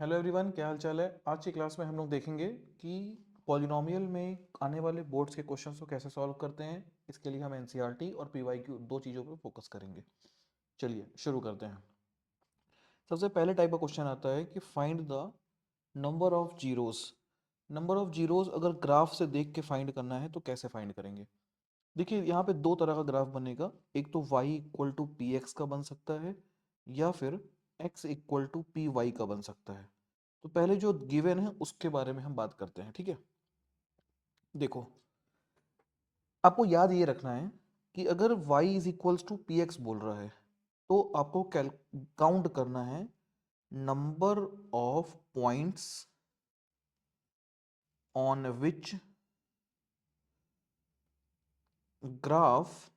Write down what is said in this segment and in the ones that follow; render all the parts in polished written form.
Hello everyone, क्या हाल चाल है। आज की क्लास में हम लोग देखेंगे कि पॉलिनोमियल में आने वाले बोर्ड्स के क्वेश्चंस को कैसे सॉल्व करते हैं। इसके लिए हम एनसीईआरटी और पीवाईक्यू दो चीज़ों पर फोकस करेंगे। चलिए शुरू करते हैं। सबसे पहले टाइप का क्वेश्चन आता है कि find the number of zeros. Number of zeros अगर ग्राफ से देख के फाइंड करना है तो कैसे फाइंड करेंगे। देखिए यहाँ पे दो तरह का ग्राफ बनेगा। एक तो y equal to P x का बन सकता है या फिर x equal to P Y का बन सकता है। तो पहले जो गिवन है उसके बारे में हम बात करते हैं, ठीक है। देखो, आपको याद ये रखना है कि अगर y is equals to P X बोल रहा है तो आपको काउंट करना है number of points on which graph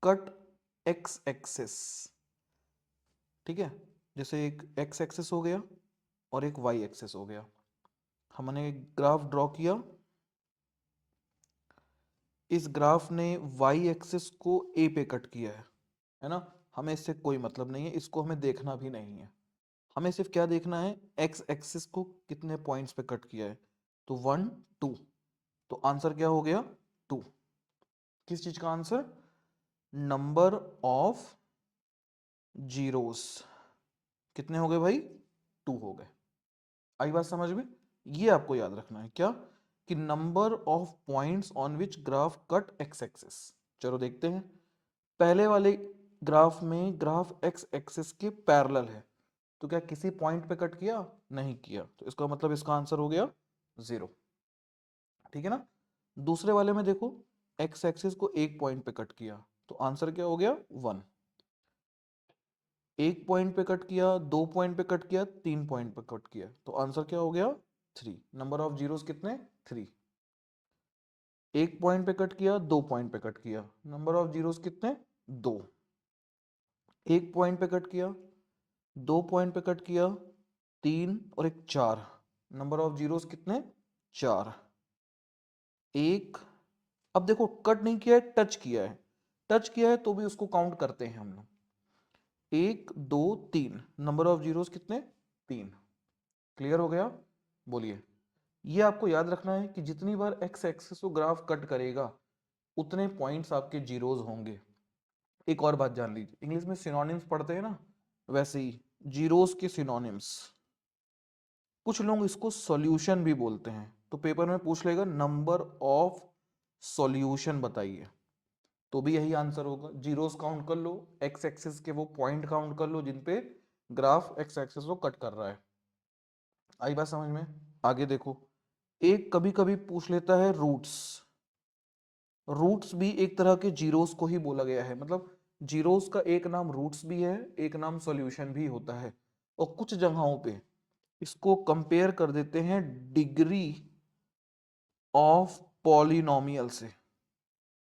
cut X axis. ठीक है, जैसे एक एक्स एक्सिस हो गया और एक वाई एक्सिस हो गया। हमने एक ग्राफ ड्रॉ किया। इस ग्राफ ने वाई एक्सिस को ए पे कट किया है ना। हमें इससे कोई मतलब नहीं है, इसको हमें देखना भी नहीं है। हमें सिर्फ क्या देखना है, एक्स एक्सिस को कितने पॉइंट्स पे कट किया है। तो 1 2, तो आंसर क्या हो गया 2। किस चीज का आंसर, नंबर ऑफ जीरोस। कितने हो गए भाई, 2 हो गए। आई बात समझ में। ये आपको याद रखना है क्या, कि number of points on which graph cut X axis. चलो देखते हैं। पहले वाले ग्राफ में ग्राफ एक्स एक्सिस के पैरेलल है, तो क्या किसी पॉइंट पे कट किया, नहीं किया, तो इसका मतलब इसका आंसर हो गया 0। ठीक है ना। दूसरे वाले में देखो, एक्स एक्सिस को एक पॉइंट पे कट किया, तो आंसर क्या हो गया 1। एक पॉइंट पे कट किया, दो पॉइंट पे कट किया, तीन पॉइंट पे कट किया, तो आंसर क्या हो गया 3। नंबर ऑफ जीरोस कितने, 3। एक पॉइंट पे कट किया, दो पॉइंट पे कट किया, नंबर ऑफ जीरोस कितने, 2। एक पॉइंट पे कट किया, दो पॉइंट पे कट किया, 3 और एक 4, नंबर ऑफ जीरोस कितने, 4। एक, अब देखो कट नहीं किया है, टच किया है। टच किया है तो भी उसको काउंट करते हैं हम लोग। 1 2 3, नंबर ऑफ जीरोस कितने, 3। क्लियर हो गया। बोलिए, ये आपको याद रखना है कि जितनी बार एक्स एक्सिस को ग्राफ कट करेगा उतने पॉइंट्स आपके जीरोज होंगे। एक और बात जान लीजिए, इंग्लिश में सिनोनिम्स पढ़ते हैं ना, वैसे ही जीरोस के सिनोनिम्स, कुछ लोग इसको सॉल्यूशन भी बोलते हैं। तो पेपर में पूछ लेगा नंबर ऑफ सॉल्यूशन बताइए, तो भी यही आंसर होगा। जीरोस काउंट कर लो, एक्स एक्सिस के वो पॉइंट काउंट कर लो जिन पे ग्राफ एक्स एक्सिस को कट कर रहा है। आई बात समझ में। आगे देखो, एक कभी कभी पूछ लेता है रूट्स। रूट्स भी एक तरह के जीरोस को ही बोला गया है, मतलब जीरोस का एक नाम रूट्स भी है, एक नाम सॉल्यूशन भी होता है। और कुछ जगहों पे इसको कंपेयर कर देते हैं डिग्री ऑफ पॉलिनोमियल से।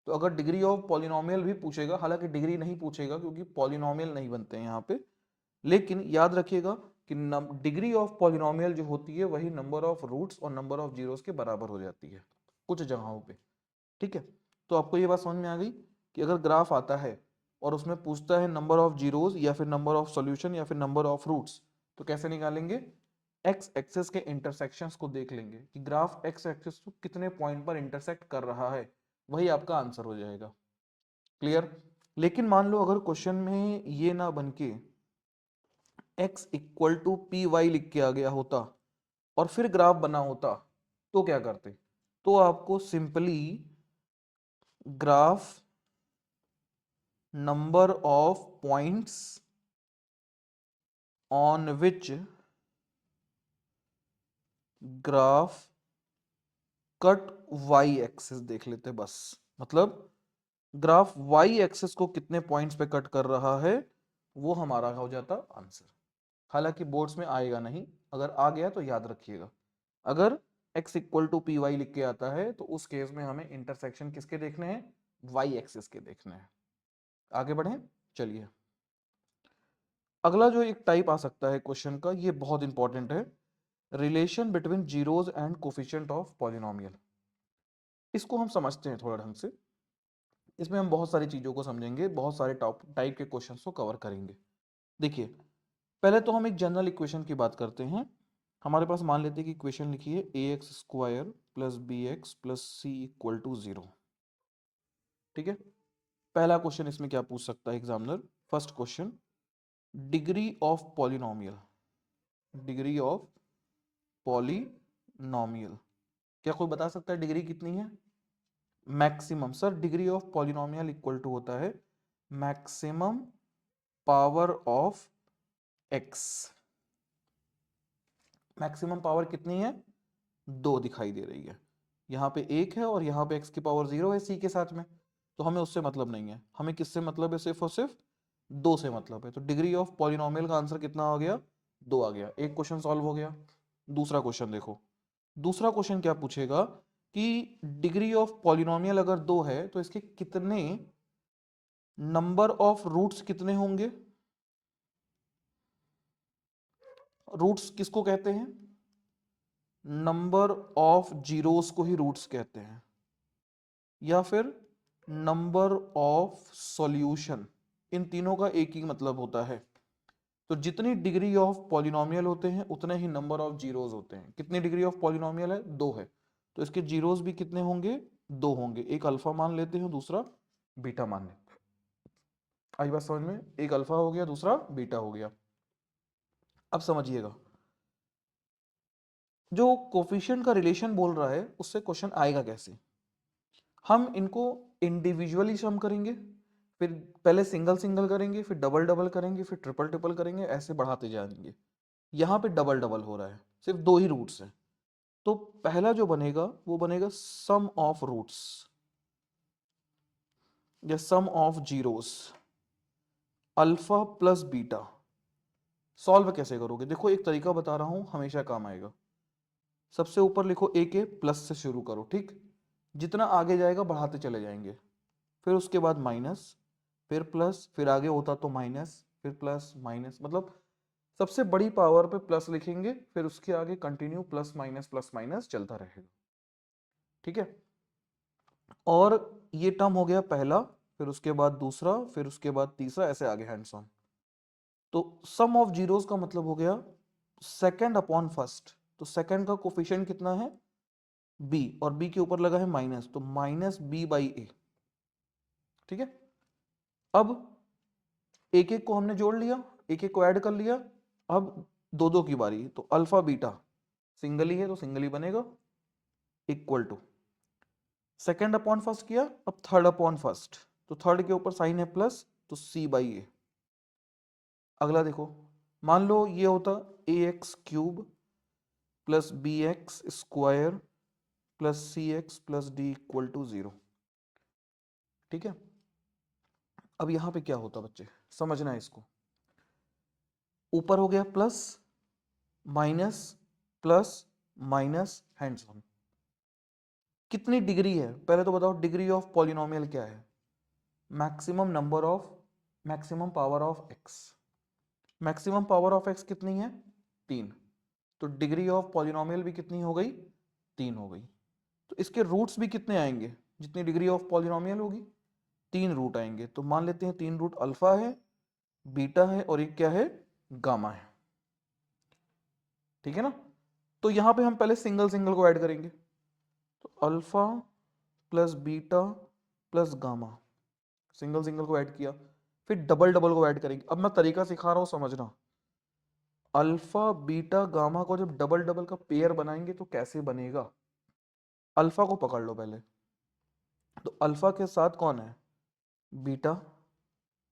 तो अगर डिग्री ऑफ पॉलिनोमियल भी पूछेगा, हालांकि डिग्री नहीं पूछेगा क्योंकि पॉलिनोमियल नहीं बनते हैं यहाँ पे, लेकिन याद रखिएगा कि डिग्री ऑफ पॉलिनोमियल जो होती है वही नंबर ऑफ रूट्स और नंबर ऑफ जीरोस के बराबर हो जाती है कुछ जगहों पे। ठीक है, तो आपको ये बात समझ में आ गई कि अगर ग्राफ आता है और उसमें पूछता है नंबर ऑफ जीरोस या फिर नंबर ऑफ सॉल्यूशन या फिर नंबर ऑफ रूट्स, तो कैसे निकालेंगे, एक्स एक्सिस के इंटरसेक्शंस को देख लेंगे कि ग्राफ एक्स एक्सिस को कितने पॉइंट पर इंटरसेक्ट कर रहा है, वही आपका आंसर हो जाएगा। क्लियर। लेकिन मान लो अगर क्वेश्चन में ये ना बन के x equal to P Y लिख के आ गया होता और फिर ग्राफ बना होता, तो क्या करते, तो आपको simply graph number of points on which graph cut Y axis देख लेते बस। मतलब ग्राफ वाई एक्सिस को कितने पॉइंट्स पे कट कर रहा है, वो हमारा हो जाता आंसर। हालांकि बोर्ड्स में आएगा नहीं, अगर आ गया तो याद रखिएगा। अगर x equal to P Y लिख के आता है तो उस केस में हमें इंटरसेक्शन किसके देखने हैं, y एक्सिस के देखने हैं। आगे बढ़ें, चलिए। अगला जो एक टाइप आ सकता है क्वेश्चन का, ये बहुत इंपॉर्टेंट है, relation between zeros and coefficient of polynomial. इसको हम समझते हैं थोड़ा ढंग से। इसमें हम बहुत सारी चीजों को समझेंगे, बहुत सारे टाइप के क्वेश्चंस को कवर करेंगे। देखिए, पहले तो हम एक जनरल इक्वेशन की बात करते हैं। हमारे पास मान लेते हैं कि इक्वेशन लिखी है ax² plus bx plus c equal to 0। ठीक है, पहला क्वेश्चन इसमें क्या पूछ सकता है examiner? First question, degree of polynomial. Degree of polynomial, क्या कोई बता सकता है डिग्री कितनी है? Maximum. Sir degree of polynomial equal to होता है maximum power of X. Maximum power कितनी है? 2 दिखाई दे रही है। यहाँ पे 1 है और यहाँ पे x की पावर 0 है c के साथ में, तो हमें उससे मतलब नहीं है। हमें किससे मतलब है? सिर्फ और सिर्फ 2 से मतलब है। तो डिग्री ऑफ पॉलिनोमियल का आंसर कितना आ गया? 2 आ गया। एक क्वेश्चन सॉल्व हो गया। दूसरा क्वेश्चन देखो। दूसरा क्वेश्चन क्या पूछेगा कि डिग्री ऑफ पॉलिनोमियल अगर 2 है तो इसके कितने नंबर ऑफ रूट्स कितने होंगे? रूट्स किसको कहते हैं? नंबर ऑफ जीरोस को ही रूट्स कहते हैं, या फिर नंबर ऑफ सॉल्यूशन। इन तीनों का एक ही मतलब होता है। तो जितनी डिग्री ऑफ पॉलिनोमियल होते हैं उतने ही नंबर ऑफ जीरोस होते हैं। कितनी डिग्री ऑफ पॉलिनोमियल है? 2 है, तो इसके जीरोस भी कितने होंगे? 2 होंगे। एक अल्फा मान लेते हैं, दूसरा बीटा मान लेते हैं। आई बात समझ में? एक अल्फा हो गया, दूसरा बीटा हो गया। अब समझिएगा, जो कोफिशिएंट का रिलेशन बोल रहा है उससे क्वेश्चन आएगा कैसे। हम इनको इंडिविजुअली सम करेंगे, फिर पहले सिंगल सिंगल करेंगे, फिर डबल डबल करेंगे, फिर ट्रिपल ट्रिपल करेंगे, ऐसे बढ़ाते जाएंगे। यहाँ पे डबल डबल हो रहा है, सिर्फ 2 ही रूट्स हैं। तो पहला जो बनेगा वो बनेगा सम ऑफ रूट्स या sum of zeros, alpha plus beta. Solve कैसे करोगे? देखो एक तरीका बता रहा हूं, हमेशा काम आएगा। सबसे ऊपर लिखो ए के, प्लस से शुरू करो, ठीक। जितना आगे जाएगा बढ़ाते चले जाएंगे, फिर उसके बाद माइनस, फिर प्लस, फिर आगे होता तो माइनस, फिर प्लस माइनस, मतलब सबसे बड़ी पावर पे प्लस लिखेंगे, फिर उसके आगे कंटिन्यू प्लस माइनस चलता रहेगा। ठीक है, और ये टर्म हो गया पहला, फिर उसके बाद दूसरा, फिर उसके बाद तीसरा, ऐसे आगे हैंड्स ऑन। तो सम ऑफ जीरोस का मतलब हो गया सेकंड अपॉन फर्स्ट। तो सेकंड का कोफिशिएंट कितना है? b, और b के ऊपर लगा है माइनस, तो माइनस b बाई ए। ठीक है, अब एक एक को हमने जोड़ लिया, एक एक को ऐड कर लिया। अब दो दो की बारी, तो अल्फा बीटा सिंगल ही है तो सिंगल ही बनेगा, equal to second upon first किया, अब थर्ड अपॉन फर्स्ट, तो थर्ड के ऊपर साइन है प्लस, तो c बाई ए। अगला देखो, मान लो ये होता ax³ plus bx² plus cx plus d equal to 0। ठीक है, अब यहां पे क्या होता बच्चे, समझना है इसको। ऊपर हो गया plus minus plus minus hands on. कितनी डिग्री है पहले तो बताओ? डिग्री ऑफ पॉलिनोमियल क्या है? Maximum number of, maximum power of X. Maximum power of x कितनी है? 3। तो डिग्री ऑफ पॉलिनोमियल भी कितनी हो गई? 3 हो गई। तो इसके रूट्स भी कितने आएंगे? जितनी डिग्री ऑफ पॉलिनोमियल होगी 3 रूट आएंगे। तो मान लेते हैं 3 रूट अल्फा है, बीटा है, और एक क्या है? गामा है। ठीक है ना? तो यहां पे हम पहले सिंगल सिंगल को ऐड करेंगे, तो alpha plus beta plus gamma, single single को ऐड किया, फिर डबल डबल को ऐड करेंगे। अब मैं तरीका सिखा रहा हूं, समझना। अल्फा बीटा गामा को जब डबल डबल का पेयर बनाएंगे तो कैसे बनेगा? अल्फा को पकड़ लो पहले, तो अल्फा के साथ कौन है? बीटा,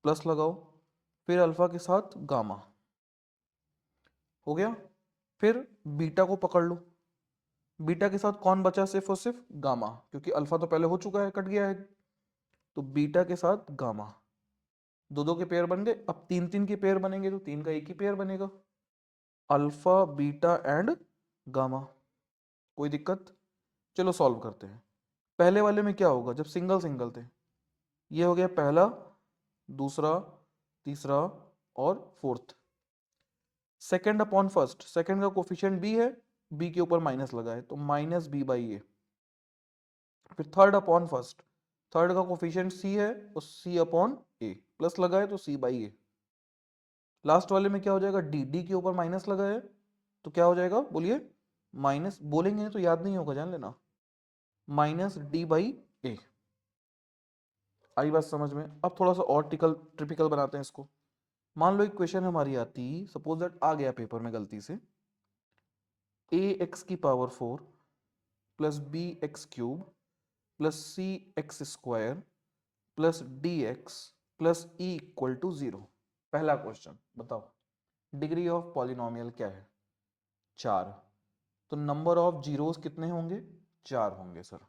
प्लस लगाओ, फिर अल्फा के साथ गामा, हो गया। फिर बीटा को पकड़ लो, बीटा के साथ कौन बचा? सिर्फ और सिर्फ गामा, क्योंकि अल्फा तो पहले हो चुका है, कट गया है। तो बीटा के साथ गामा, दो दो के पेयर बन गए। अब तीन तीन के पेयर बनेंगे तो 3 का एक ही पेयर बनेगा, अल्फा बीटा एंड गामा। कोई दिक्कत? चलो सॉल्व करते हैं। पहले वाले में क्या होगा? जब सिंगल सिंगल थे, ये हो गया पहला, दूसरा, तीसरा और fourth. Second upon first, second का कोफिशिएंट b है, b के ऊपर माइनस लगा है, तो माइनस b बाई ए। फिर थर्ड अपॉन फर्स्ट, थर्ड का कोफिशिएंट c है, और c अपॉन ए, प्लस लगा है तो c बाई ए। लास्ट वाले में क्या हो जाएगा, डी, डी के ऊपर माइनस लगा है तो क्या हो जाएगा, बोलिए, माइनस, बोलेंगे तो याद नहीं होगा, जान लेना, माइनस डी बाई ए। आई बात समझ में? अब थोड़ा सा और ट्रिपिकल बनाते हैं इसको। मान लो एक क्वेश्चन हमारी आती, सपोज दैट आ गया पेपर में गलती से, ए एक्स की power 4 plus b x cube plus c x square plus d x plus e equal to 0। पहला क्वेश्चन बताओ, डिग्री ऑफ पॉलिनोमियल क्या है, 4। तो नंबर ऑफ जीरोस कितने होंगे, 4 होंगे सर।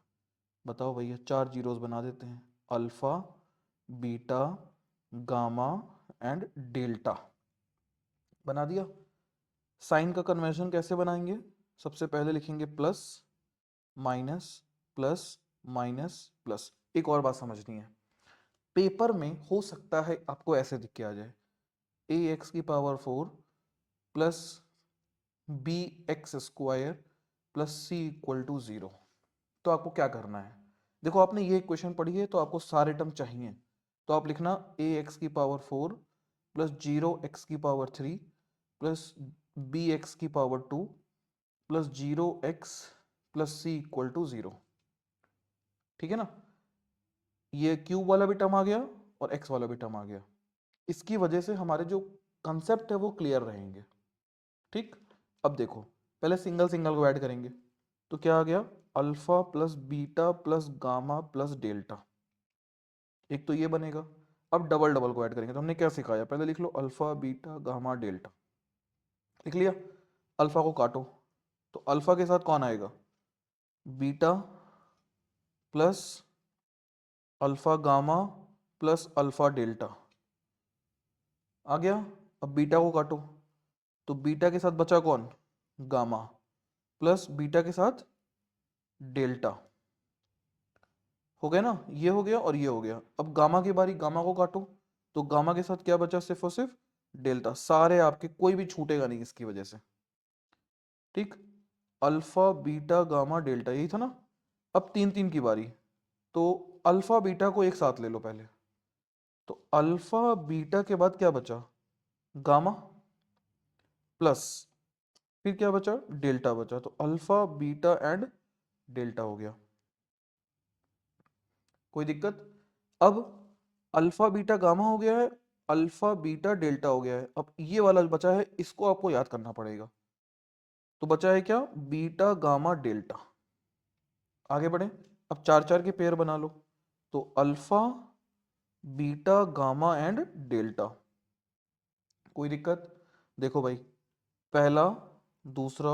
बताओ भैया, 4 जीरोस बना देते हैं, alpha, beta, gamma and delta. बना दिया। साइन का कन्वेंशन कैसे बनाएंगे, सबसे पहले लिखेंगे plus minus plus minus plus. एक और बात समझनी है, पेपर में हो सकता है आपको ऐसे दिख के आ जाए, ए एक्स की power 4 plus b x square plus c equal to 0। तो आपको क्या करना है, देखो आपने ये इक्वेशन पढ़ी है तो आपको सारे टर्म चाहिए, तो आप लिखना ए एक्स की पावर 4 प्लस 0 एक्स की पावर 3 प्लस बी एक्स की power 2 plus 0 x plus c equal to 0। ठीक है ना, ये क्यूब वाला भी टर्म आ गया और एक्स वाला भी टर्म आ गया। इसकी वजह से हमारे जो कंसेप्ट है वो क्लियर रहेंगे। ठीक, अब देखो पहले सिंगल सिंगल को ऐड करेंगे, तो क्या आ गया, alpha plus beta plus gamma plus delta, एक तो ये बनेगा। अब डबल डबल को ऐड करेंगे, तो हमने क्या सिखाया, पहले लिख लो अल्फा बीटा गामा डेल्टा, लिख लिया। अल्फा को काटो, तो अल्फा के साथ कौन आएगा, beta plus alpha gamma plus alpha delta आ गया। अब बीटा को काटो, तो बीटा के साथ बचा कौन, गामा प्लस बीटा के साथ डेल्टा, हो गया ना, ये हो गया और ये हो गया। अब गामा की बारी, गामा को काटो, तो गामा के साथ क्या बचा, सिर्फ और सिर्फ डेल्टा। सारे आपके, कोई भी छूटेगा नहीं इसकी वजह से। ठीक, अल्फा बीटा गामा डेल्टा, यही था ना। अब तीन तीन की बारी, तो अल्फा बीटा को एक साथ ले लो पहले, तो अल्फा बीटा के बाद क्या बचा, गामा प्लस, फिर क्या बचा, डेल्टा बचा, तो अल्फा बीटा एंड डेल्टा हो गया। कोई दिक्कत? अब अल्फा बीटा गामा हो गया है, अल्फा बीटा डेल्टा हो गया है। अब ये वाला बचा है, इसको आपको याद करना पड़ेगा। तो बचा है क्या, बीटा गामा डेल्टा। आगे बढ़े, अब चार चार के पेयर बना लो, तो alpha beta gamma and delta. कोई दिक्कत? देखो भाई, पहला, दूसरा,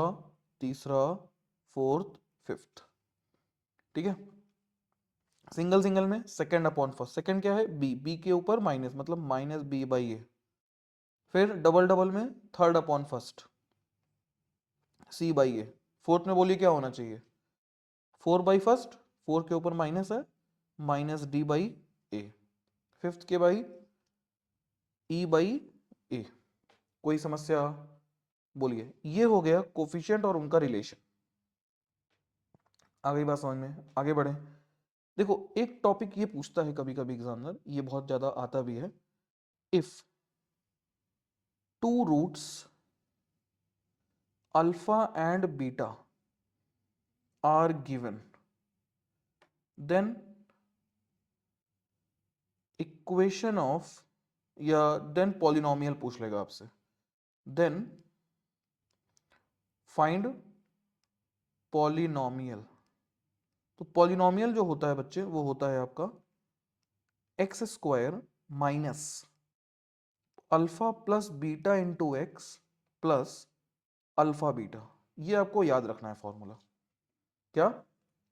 तीसरा, फोर्थ, फिफ्थ, ठीक है। सिंगल सिंगल में सेकंड अपॉन फर्स्ट, सेकंड क्या है, बी, बी के ऊपर माइनस, मतलब माइनस बी बाई ए। फिर डबल डबल में third upon first, c by a. Fourth में बोलिए क्या होना चाहिए, 4/1, 4 के ऊपर माइनस है, minus D by A. Fifth के बाई ई बाई ए। कोई समस्या? बोलिए। ये हो गया कोफिशिएंट और उनका रिलेशन। आ गई बात समझ में? आगे बढ़े। देखो एक टॉपिक ये पूछता है कभी कभी एग्जामिनर, ये बहुत ज्यादा आता भी है, if two roots alpha and beta are given, then equation of, या देन पॉलिनोमियल पूछ लेगा आपसे, देन फाइंड पॉलिनोमियल। तो पॉलिनोमियल जो होता है बच्चे, वो होता है आपका x square minus alpha plus beta into x plus alpha beta. ये आपको याद रखना है फॉर्मूला। क्या?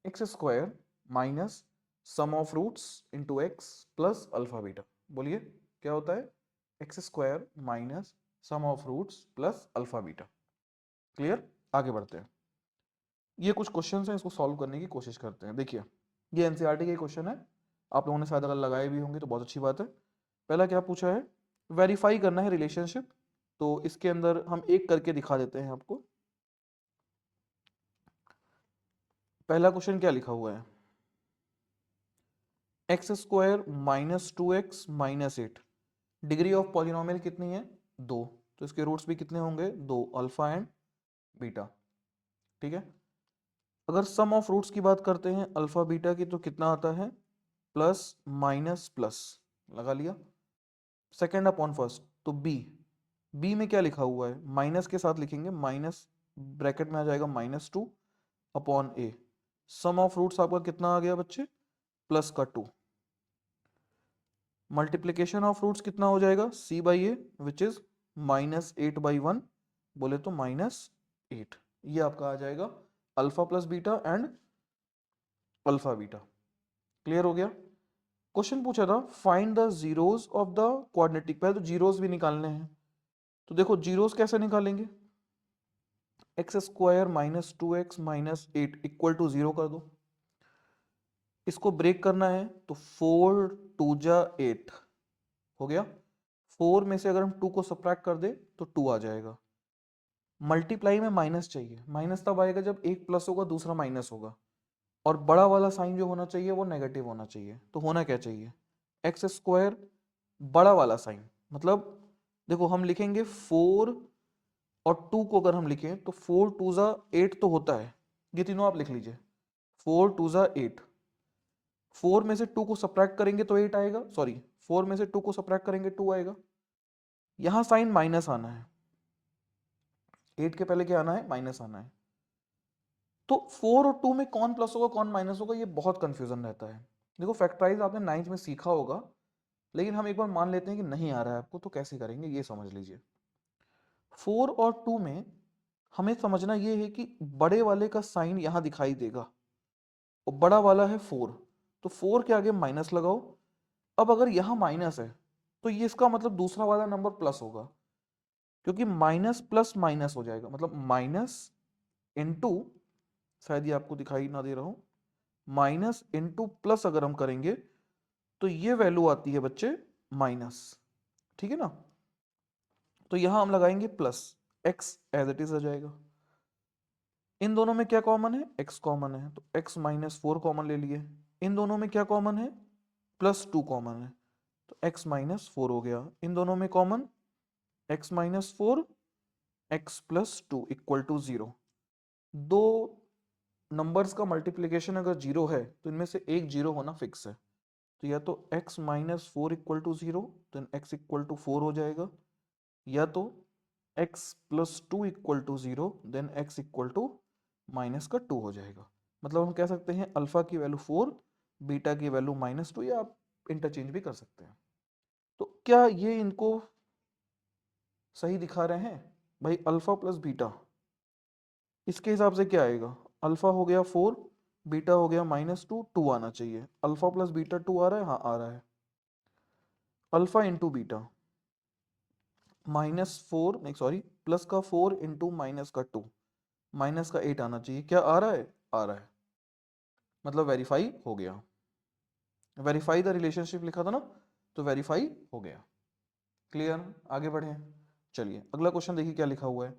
X square minus sum of roots into x plus alpha beta. बोलिए क्या होता है, x square minus sum of roots plus alpha beta. Clear? आगे बढ़ते हैं। ये कुछ क्वेश्चंस हैं, इसको सॉल्व करने की कोशिश करते हैं। देखिए ये एनसीईआरटी के क्वेश्चन है, आप लोगों ने शायद अगर लगाए भी होंगे तो बहुत अच्छी बात है। पहला क्या पूछा है, वेरीफाई करना है रिलेशनशिप। तो इसके अंदर हम एक करके दिखा देते हैं आपको। पहला क्वेश्चन क्या लिखा हुआ है, x square minus 2x minus 8, degree of polynomial कितनी है, 2, तो इसके रूट्स भी कितने होंगे? 2, अल्फा एंड बीटा। ठीक है, अगर सम ऑफ रूट्स की बात करते हैं अल्फा बीटा की, तो कितना आता है? प्लस माइनस प्लस, लगा लिया, सेकेंड अपॉन फर्स्ट। तो बी में क्या लिखा हुआ है? माइनस के साथ लिखेंगे, माइनस ब्रैकेट में आ जाएगा -2 upon a. Sum of roots आपका कितना आ गया बच्चे? प्लस का 2। मल्टीप्लीकेशन ऑफ रूट्स कितना हो जाएगा? c by A which is -8/1, बोले तो -8। ये आपका आ जाएगा alpha plus beta and alpha beta. Clear हो गया? क्वेश्चन पूछा था find the zeros of the quadratic, पहले तो जीरोस भी निकालने हैं। तो देखो जीरोस कैसे निकालेंगे? x² - 2x - 8 इक्वल टू 0 कर दो। इसको ब्रेक करना है तो 4 2 जा 8 हो गया। 4 में से अगर हम 2 को सब्ट्रैक्ट कर दे तो 2 आ जाएगा। मल्टीप्लाई में माइनस चाहिए, माइनस तब आएगा जब एक प्लस होगा दूसरा माइनस होगा, और बड़ा वाला साइन जो होना चाहिए वो नेगेटिव होना चाहिए। तो होना क्या चाहिए? x², बड़ा वाला साइन, मतलब देखो हम लिखेंगे 4 और 2 को अगर हम लिखें तो 4 2 जा 8 तो होता है, ये तीनों आप लिख लीजिए। 4 2 जा 8, 4 में से 2 को सब्ट्रैक्ट करेंगे तो 8 आएगा, सॉरी 4 में से 2 को सब्ट्रैक्ट करेंगे 2 आएगा। यहां साइन माइनस आना है, 8 के पहले क्या आना है? माइनस आना है। तो 4 और 2 में कौन प्लस होगा कौन माइनस होगा, ये बहुत कंफ्यूजन रहता है। देखो फैक्टराइज आपने 9th में सीखा होगा, लेकिन हम एक बार मान लेते हैं कि नहीं आ रहा है आपको, तो कैसे करेंगे ये समझ लीजिए। 4 और 2 में हमें समझना ये है कि बड़े वाले का साइन यहां दिखाई देगा, और बड़ा वाला है 4, तो 4 के आगे माइनस लगाओ। अब अगर यहां माइनस है तो ये इसका मतलब दूसरा वाला नंबर प्लस होगा, क्योंकि माइनस प्लस माइनस हो जाएगा, मतलब माइनस इंटू, शायद ये आपको दिखाई ना दे रहा हो, माइनस इंटू प्लस अगर हम करेंगे तो ये वैल्यू आती है बच्चे माइनस। ठीक है ना? तो यहां हम लगाएंगे plus, x as it is आ जाएगा। इन दोनों में क्या कॉमन है? x कॉमन है, तो x - 4 कॉमन ले लिए। इन दोनों में क्या कॉमन है? +2 कॉमन है, तो x - 4 हो गया। इन दोनों में common x - 4 x + 2 equal to 0। दो नंबर्स का मल्टीप्लिकेशन अगर 0 है तो इनमें से एक 0 होना फिक्स है, तो या तो x - 4 equal to 0, then x equal to 4 हो जाएगा, या तो x + 2 equal to 0, then x equal to -2 हो जाएगा। मतलब हम कह सकते हैं अल्फा की वैल्यू 4, बीटा की वैल्यू -2, या आप इंटरचेंज भी कर सकते हैं। तो क्या ये इनको सही दिखा रहे हैं? भाई अल्फा प्लस बीटा, इसके हिसाब से क्या आएगा? अल्फा हो गया 4, बीटा हो गया -2, 2 आना चाहिए। अल्फा प्लस बीटा 2 आ रहा है? हाँ आ रहा है। अल्फा इंटू बीटा, -4 नहीं सॉरी, प्लस का 4 इंटू माइनस का 2, माइनस का 8 आना चाहिए। क्या आ रहा है? आ रहा है, मतलब वेरीफाई हो गया। वेरीफाई द रिलेशनशिप लिखा था ना, तो वेरीफाई हो गया। क्लियर? आगे बढ़े, चलिए अगला क्वेश्चन देखिए क्या लिखा हुआ है।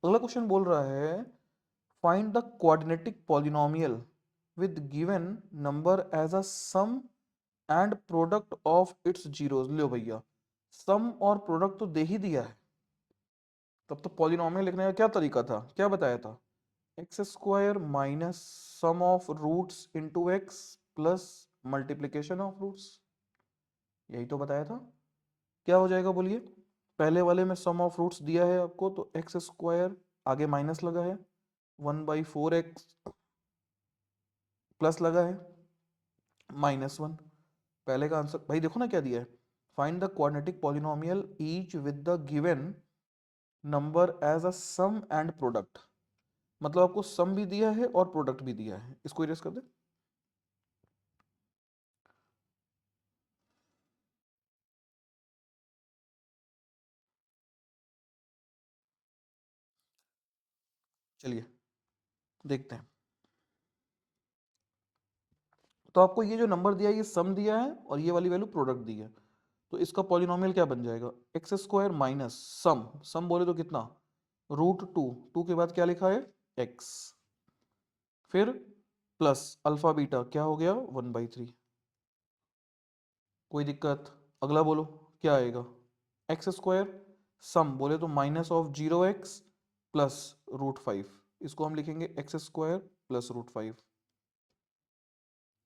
अगला क्वेश्चन बोल रहा है find the quadratic polynomial with given number as a sum and product of its zeros. लो भैया, सम और प्रोडक्ट तो दे ही दिया है, तब तो पॉलिनोमियल लिखने का क्या तरीका था? क्या बताया था? x² minus sum of roots into x plus multiplication of roots, यही तो बताया था। क्या हो जाएगा बोलिए? पहले वाले में सम ऑफ रूट्स दिया है आपको, तो x², आगे माइनस लगा है, 1/4x प्लस लगा है -1। पहले का आंसर भाई देखो ना क्या दिया है, find the quadratic polynomial each with the given number as a sum and product, मतलब आपको सम भी दिया है और प्रोडक्ट भी दिया है। इसको इरेज कर दे। चलिए देखते हैं। तो आपको ये जो नंबर दिया है ये सम दिया है, और ये वाली वैल्यू प्रोडक्ट दी है, तो इसका पॉलिनोमियल क्या बन जाएगा? x² माइनस सम, सम बोले तो कितना? √2, 2 के बाद क्या लिखा है? x, फिर प्लस अल्फा बीटा, क्या हो गया? 1/3। कोई दिक्कत? अगला बोलो क्या आएगा? x² सम बोले तो -0x प्लस √5, इसको हम लिखेंगे x² प्लस √5।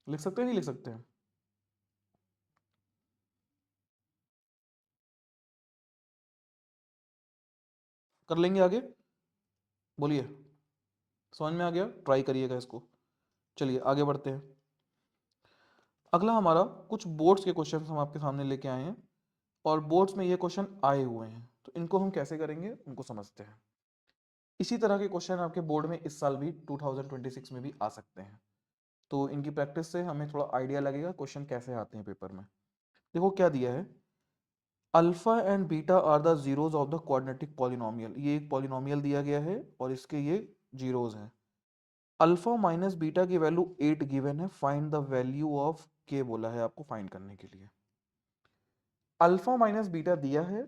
लिख सकते हैं नहीं लिख सकते हैं? कर लेंगे आगे? बोलिए, समझ में आ गया? ट्राई करिएगा इसको। चलिए आगे बढ़ते हैं। अगला हमारा कुछ बोर्ड्स के क्वेश्चन हम आपके सामने लेके आए हैं, और बोर्ड्स में ये क्वेश्चन आए हुए हैं, तो इनको हम कैसे करेंगे उनको समझते हैं। इसी तरह के क्वेश्चन आपके बोर्ड में इस साल भी 2026 में भी आ सकते हैं, तो इनकी प्रैक्टिस से हमें थोड़ा आइडिया लगेगा क्वेश्चन कैसे आते हैं पेपर में। देखो क्या दिया है, alpha and beta are the zeros of the quadratic polynomial. ये एक पॉलिनोमियल दिया गया है और इसके ये जीरोज हैं। अल्फा माइनस बीटा की वैल्यू 8 गिवन है, फाइंड द वैल्यू ऑफ के बोला है आपको फाइंड करने के लिए। अल्फा माइनस बीटा दिया है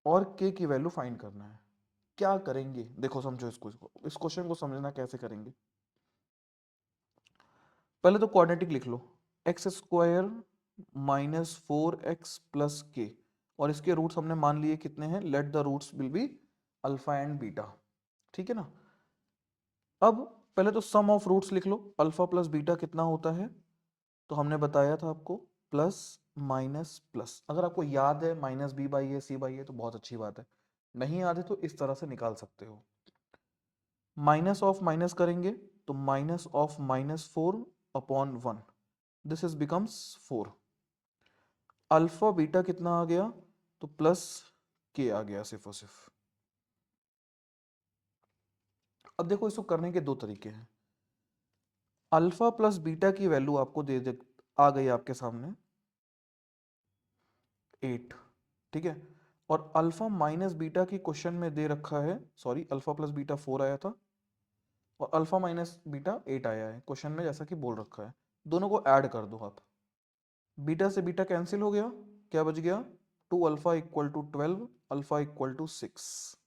और के की वैल्यू फाइंड करना है। क्या करेंगे देखो समझो इसको, इस क्वेश्चन को समझना कैसे करेंगे। पहले तो क्वाड्रेटिक लिख लो, x² -4x प्लस के, और इसके रूट्स हमने मान लिए कितने हैं, let the roots will be alpha and beta, ठीक है ना। अब पहले तो सम ऑफ रूट्स लिख लो, अल्फा प्लस बीटा कितना होता है, तो हमने बताया था आपको प्लस माइनस प्लस। अगर आपको याद है -b/a c/a तो बहुत अच्छी बात है, नहीं याद है तो इस तरह से निकाल सकते हो। माइनस ऑफ माइनस करेंगे तो -4/1, this is becomes 4। Alpha beta कितना आ गया, तो प्लस के आ गया सिर्फ और सिर्फ। अब देखो इसको करने के दो तरीके हैं। अल्फा प्लस बीटा की वैल्यू आपको दे आ गई आपके सामने 8, ठीक है। और अल्फा माइनस बीटा की क्वेश्चन में दे रखा है, सॉरी अल्फा प्लस बीटा 4 आया था और अल्फा माइनस बीटा 8 आया है क्वेश्चन में, जैसा कि बोल रखा है। दोनों को ऐड कर दो आप, बीटा से बीटा कैंसिल हो गया, क्या बच गया, 2 alpha equal to 12, alpha equal to 6।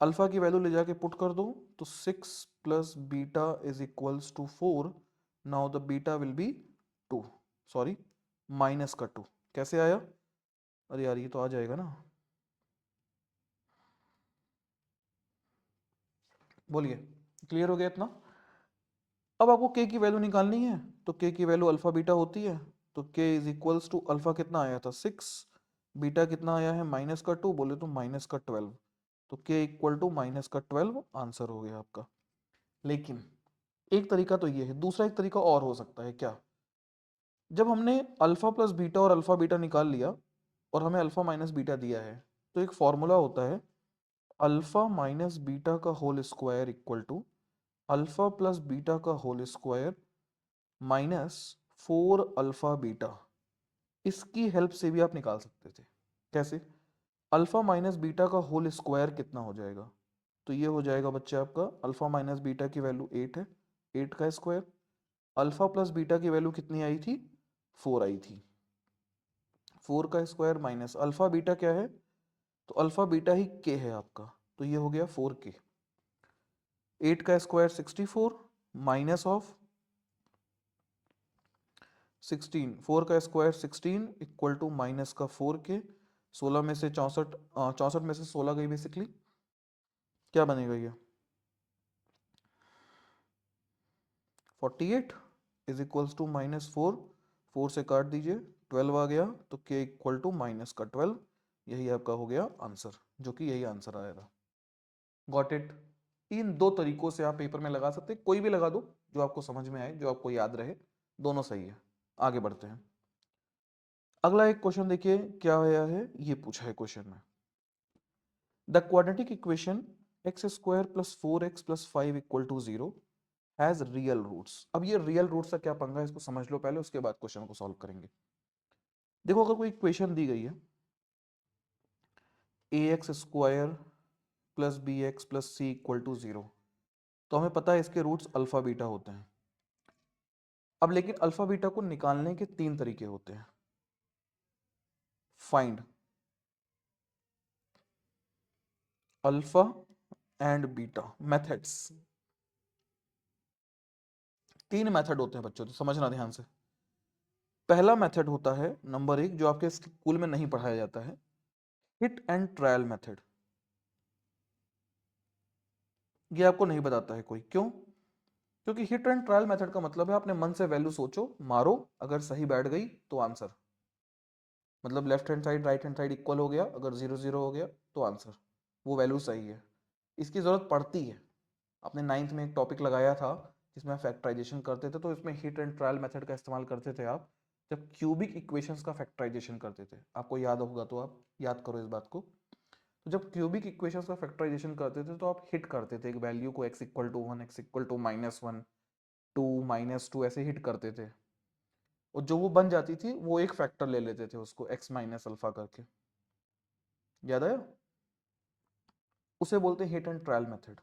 Alpha की वैल्यू ले जाके पुट कर दो, तो 6 plus beta is equals to 4। Now the beta will be 2, sorry minus का 2। कैसे आया, अरे यार ये तो आ जाएगा ना, बोलिए क्लियर हो गया इतना। अब आपको k की वैल्यू निकालनी है, तो k की वैल्यू अल्फा बीटा होती है, तो k is equals to alpha कितना आया था 6, बीटा कितना आया है -2, बोले तो -12, तो k इक्वल टू -12 आंसर हो गया आपका। लेकिन एक तरीका तो ये है, दूसरा एक तरीका और हो सकता है क्या, जब हमने अल्फा प्लस बीटा और अल्फा बीटा निकाल लिया और हमें अल्फा माइनस बीटा दिया है, तो एक फॉर्मूला होता है अल्फा माइनस बीटा का whole square equal to alpha plus beta का whole square minus 4 alpha beta. इसकी हेल्प से भी आप निकाल सकते थे। कैसे, अल्फा माइनस बीटा का होल स्क्वायर कितना हो जाएगा, तो ये हो जाएगा बच्चे आपका, अल्फा माइनस बीटा की वैल्यू 8 है, 8 का स्क्वायर, अल्फा प्लस बीटा की वैल्यू कितनी आई थी, 4 आई थी, 4 का स्क्वायर माइनस अल्फा बीटा क्या है, तो अल्फा बीटा ही के है आपका, तो ये हो गया 4k। 8 का स्क्वायर 64 माइनस ऑफ 16, 4 का स्क्वायर 16 इक्वल टू माइनस का 4k। 16 में से 64, 64 में से 16 गई बेसिकली, क्या बनेगा ये 48 इज इक्वल्स टू -4, 4 से काट दीजिए 12 आ गया, तो k इक्वल टू माइनस का 12, यही आपका हो गया आंसर, जो कि यही आंसर आएगा। Got it. इन दो तरीकों से आप पेपर में लगा सकते हैं, कोई भी लगा दो जो आपको समझ में आए, जो आपको याद रहे, दोनों सही है। आगे बढ़ते हैं। अगला एक क्वेश्चन देखिए क्या आया है, ये पूछा है क्वेश्चन में, the quadratic equation x² plus 4x plus 5 equal to 0 has real roots. अब ये रियल रूट्स का क्या पंगा है, इसको समझ लो पहले, उसके बाद क्वेश्चन को सॉल्व करेंगे। देखो अगर कोई इक्वेशन दी गई है ax² plus bx plus c equal to 0, तो हमें पता है इसके रूट्स अल्फा बीटा होते हैं। अब लेकिन अल्फा बीटा को निकालने के तीन तरीके होते हैं, find alpha and beta methods. तीन मेथड होते हैं बच्चों, तो समझना ध्यान से। पहला मेथड होता है नंबर 1, जो आपके स्कूल में नहीं पढ़ाया जाता है, हिट एंड ट्रायल मेथड, ये आपको नहीं बताता है कोई, क्यों? क्योंकि हिट एंड ट्रायल मेथड का मतलब है अपने मन से वैल्यू सोचो, मारो, अगर सही बैठ गई तो आंसर, मतलब left hand side right hand side equal हो गया, अगर 0 0 हो गया तो आंसर, वो वैल्यू सही है। इसकी जरूरत पड़ती है। आपने नाइन्थ में एक टॉपिक लगाया था जिसमें फैक्टराइजेशन करते थे, तो इसमें हिट एंड ट्रायल मेथड का इस्तेमाल करते थे आप, जब क्यूबिक इक्वेशंस का फैक्टराइजेशन करते थे। आपको याद होगा तो आप याद करो इस बात को। तो जब क्यूबिक इक्वेशंस का फैक्टराइजेशन करते थे तो आप हिट करते थे एक वैल्यू को, x=1, x=-1, 2 -2 ऐसे हिट करते थे, और जो वो बन जाती थी वो एक फैक्टर ले लेते थे उसको x माइनस अल्फा करके। याद आया? उसे बोलते हैं हिट एंड ट्रायल मेथड।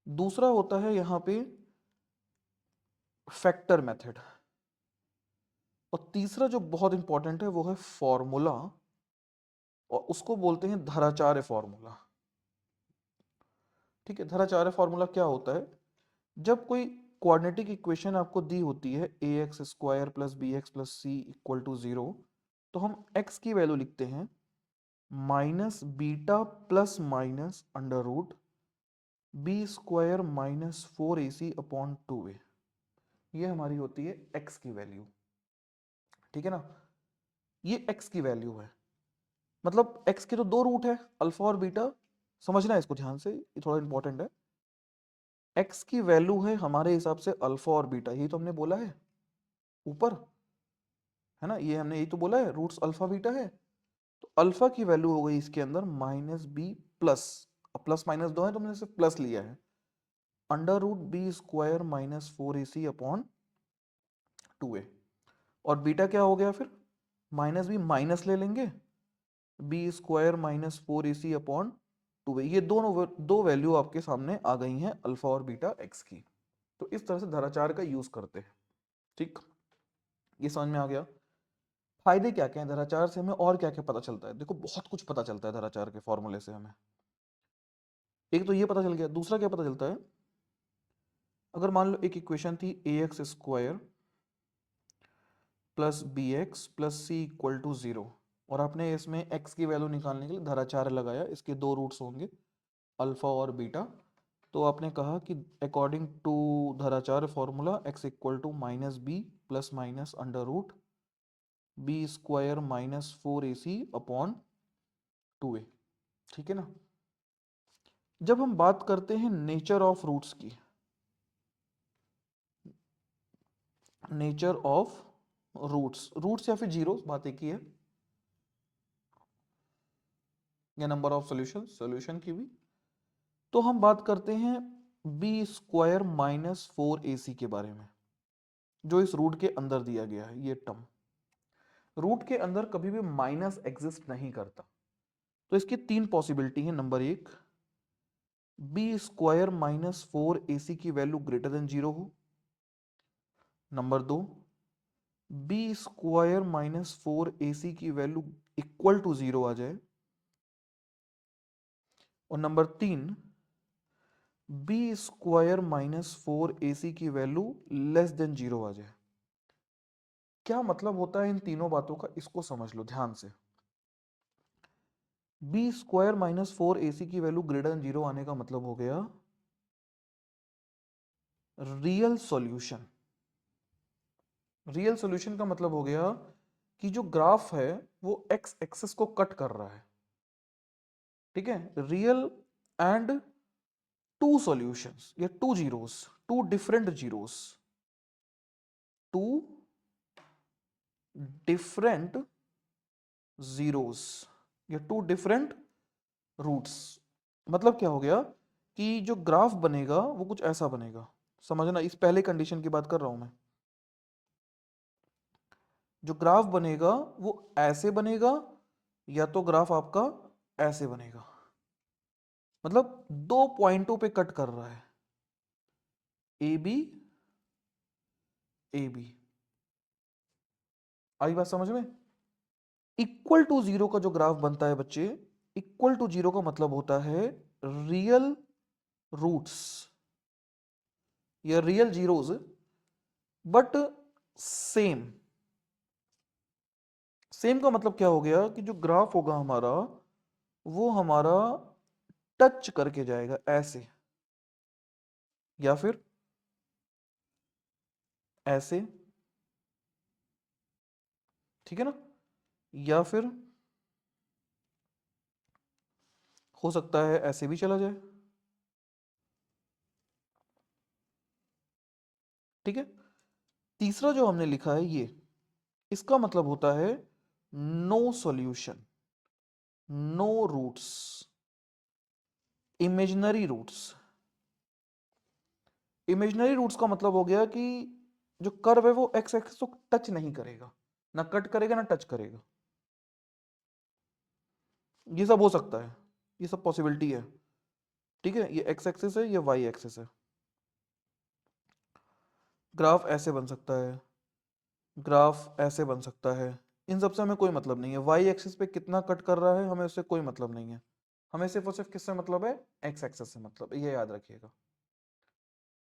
दूसरा होता है यहाँ पे फैक्टर मेथड, और तीसरा जो बहुत इंपॉर्टेंट है वो है फॉर्मूला, और उसको बोलते हैं धराचार्य फॉर्मूला। ठीक है, धराचार्य फॉर्मूला क्या होता है? जब कोई क्वाड्रेटिक इक्वेशन आपको दी होती है ax² plus bx plus c equal to 0, तो हम x की वैल्यू लिखते हैं minus beta plus minus under root b² minus 4ac upon 2a, ये हमारी होती है x की वैल्यू। ठीक है ना, ये x की वैल्यू है। मतलब x के तो दो रूट है, अल्फा और बीटा, समझना है इसको ध्यान से, ये थोड़ा इंपॉर्टेंट है। x की वैल्यू है हमारे हिसाब से अल्फा और बीटा, यही तो हमने बोला है ऊपर, है ना, ये हमने यही तो बोला है, रूट्स अल्फा बीटा है। तो अल्फा की वैल्यू हो गई इसके अंदर माइनस बी प्लस, अब प्लस माइनस दो है तो हमने सिर्फ प्लस लिया है, under root b² minus 4ac upon 2a। और बीटा क्या हो गया फिर, माइनस बी माइनस ले लेंगे, b² minus 4ac upon 2a। ये दोनों दो वैल्यू आपके सामने आ गई हैं अल्फा और बीटा x की। तो इस तरह से धराचार का यूज करते हैं। ठीक, ये समझ में आ गया। फायदे क्या क्या है धराचार से, हमें और क्या क्या पता चलता है? देखो बहुत कुछ पता चलता है धराचार के फॉर्मूले से हमें। एक तो ये पता चल गया, दूसरा क्या पता चलता है, अगर मान लो एक इक्वेशन थी ax² plus bx plus c equal to 0, और आपने इसमें x की वैल्यू निकालने के लिए धराचार लगाया, इसके दो रूट्स होंगे अल्फा और बीटा। तो आपने कहा कि अकॉर्डिंग टू धराचार formula x=-b plus minus under root b² minus 4ac upon 2a। ठीक है ना। जब हम बात करते हैं नेचर ऑफ रूट्स की, नेचर ऑफ रूट्स, रूट्स या फिर जीरो, बात एक ही है, या नंबर ऑफ सॉल्यूशन, सॉल्यूशन की भी, तो हम बात करते हैं b² माइनस 4ac के बारे में, जो इस रूट के अंदर दिया गया है। ये टर्म रूट के अंदर कभी भी माइनस एग्जिस्ट नहीं करता, तो इसकी तीन पॉसिबिलिटी है। नंबर एक, b² माइनस 4ac की वैल्यू ग्रेटर देन 0 हो। नंबर दो, b² माइनस 4ac की वैल्यू इक्वल टू 0 आ जाए। और नंबर तीन, b² माइनस 4ac की वैल्यू लेस देन 0 आ जाए। क्या मतलब होता है इन तीनों बातों का, इसको समझ लो ध्यान से। b² माइनस 4ac की वैल्यू ग्रेटर देन 0 आने का मतलब हो गया रियल सॉल्यूशन। रियल सॉल्यूशन का मतलब हो गया कि जो ग्राफ है वो x एक्सिस को कट कर रहा है। ठीक है, रियल एंड टू सॉल्यूशंस या two zeros, two different zeros, two different zeros या टू डिफरेंट रूट्स। मतलब क्या हो गया कि जो ग्राफ बनेगा वो कुछ ऐसा बनेगा, समझना, इस पहले कंडीशन की बात कर रहा हूं मैं। जो ग्राफ बनेगा वो ऐसे बनेगा, या तो ग्राफ आपका ऐसे बनेगा, मतलब दो पॉइंटों पे कट कर रहा है, ए बी ए बी। आई बात समझ में? इक्वल टू जीरो का जो ग्राफ बनता है बच्चे, इक्वल टू जीरो का मतलब होता है रियल रूट्स या real zeros, but same. Same का मतलब क्या हो गया कि जो ग्राफ होगा हमारा वो हमारा टच करके जाएगा ऐसे, या फिर ऐसे, ठीक है ना, या फिर हो सकता है ऐसे भी चला जाए, ठीक है। तीसरा जो हमने लिखा है ये, इसका मतलब होता है no solution, no roots, imaginary roots. Imaginary roots का मतलब हो गया कि जो कर्व है वो एक्स एक्सिस को टच नहीं करेगा, ना कट करेगा ना टच करेगा। ये सब हो सकता है, ये सब पॉसिबिलिटी है, ठीक है। ये एक्स एक्सिस है, ये वाई एक्सिस है। ग्राफ ऐसे बन सकता है, ग्राफ ऐसे बन सकता है। इन सबसे हमें कोई मतलब नहीं है, वाई एक्सिस पे कितना कट कर रहा है हमें उससे कोई मतलब नहीं है। हमें सिर्फ और सिर्फ किससे मतलब है, एक्स एक्सिस से मतलब है, ये याद रखिएगा,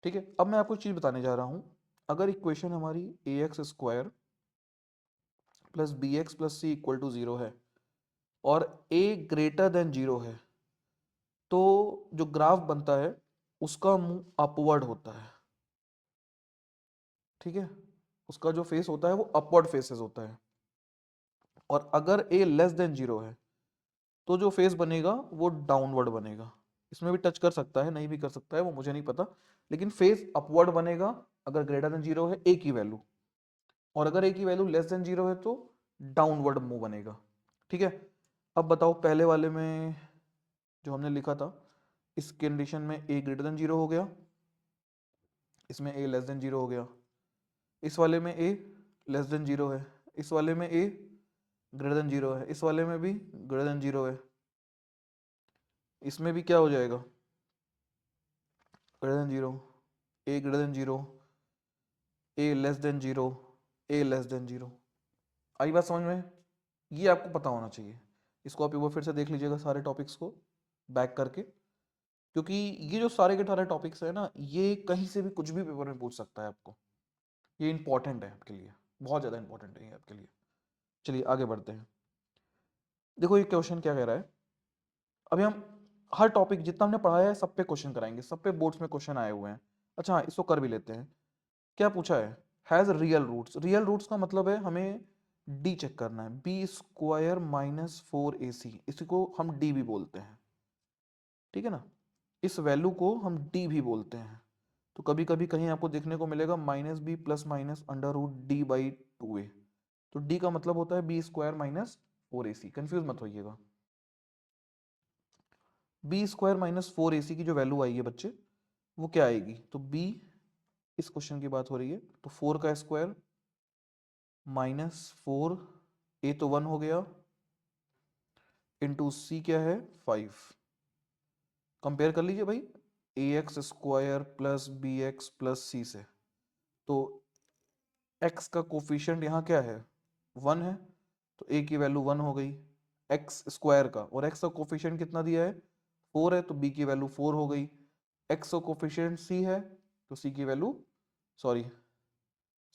ठीक है। अब मैं आपको एक चीज बताने जा रहा हूं। अगर इक्वेशन हमारी a x square plus b x plus c equal to 0 है और ए ग्रेटर देन 0 है, तो जो ग्राफ बनता है उसका मुंह अपवर्ड होता है, ठीक है। उसका जो फेस होता है वो अपवर्ड फेसेस होता है। और अगर ए लेस देन 0 है तो जो फेस बनेगा वो डाउनवर्ड बनेगा। इसमें भी टच कर सकता है, नहीं भी कर सकता है, वो मुझे नहीं पता, लेकिन फेस अपवर्ड बनेगा अगर ग्रेटर देन 0 है ए की वैल्यू, और अगर ए की वैल्यू लेस देन 0 है तो डाउनवर्ड मूव बनेगा, ठीक है। अब बताओ पहले वाले में जो हमने लिखा था, इस कंडीशन में ए ग्रेटर देन 0 हो गया, इसमें ए लेस देन 0 हो गया, इस वाले में ए लेस देन 0 है, इस वाले में ए ग्रेटर देन 0 है, इस वाले में भी ग्रेटर देन 0 है, इसमें भी क्या हो जाएगा, ग्रेटर देन 0, ए ग्रेटर देन 0, ए लेस देन 0, ए लेस देन 0। आई बात समझ में? ये आपको पता होना चाहिए। इसको आप एक बार फिर से देख लीजिएगा सारे टॉपिक्स को बैक करके, क्योंकि ये जो सारे के सारे टॉपिक्स है ना, ये कहीं से भी कुछ भी पेपर में पूछ सकता है आपको। ये इंपॉर्टेंट है आपके लिए, बहुत ज़्यादा इंपॉर्टेंट है ये आपके लिए। चलिए आगे बढ़ते हैं। देखो ये क्वेश्चन क्या कह रहा है। अभी हम हर टॉपिक जितना हमने पढ़ाया है सब पे क्वेश्चन कराएंगे, सब पे बोर्ड्स में क्वेश्चन आए हुए हैं। अच्छा हाँ, इसको कर भी लेते हैं। क्या पूछा है, has real roots. Real roots का मतलब है हमें डी चेक करना है, बी स्क्वायर माइनस 4ac, इसी को हम डी भी बोलते हैं, ठीक है ना। इस वैल्यू को हम डी भी बोलते हैं। तो कभी कभी कहीं आपको देखने को मिलेगा minus b plus minus under root d by 2a। तो डी का मतलब होता है B square minus 4ac, confuse मत होइएगा। बी स्क्वायर माइनस 4ac की जो वैल्यू आई है बच्चे, वो क्या आएगी, तो बी, इस क्वेश्चन की बात हो रही है, तो 4 का स्क्वायर माइनस 4, ए तो 1 हो गया, इंटू सी क्या है 5। कंपेयर कर लीजिए भाई, a x square plus b x plus c से, तो x का कोफिशिएंट यहाँ क्या है 1 है, तो a की वैल्यू 1 हो गई x स्क्वायर का, और x का कोफिशिएंट कितना दिया है 4 है, तो b की वैल्यू 4 हो गई। x का कोफिशिएंट c है, तो c की वैल्यू, सॉरी,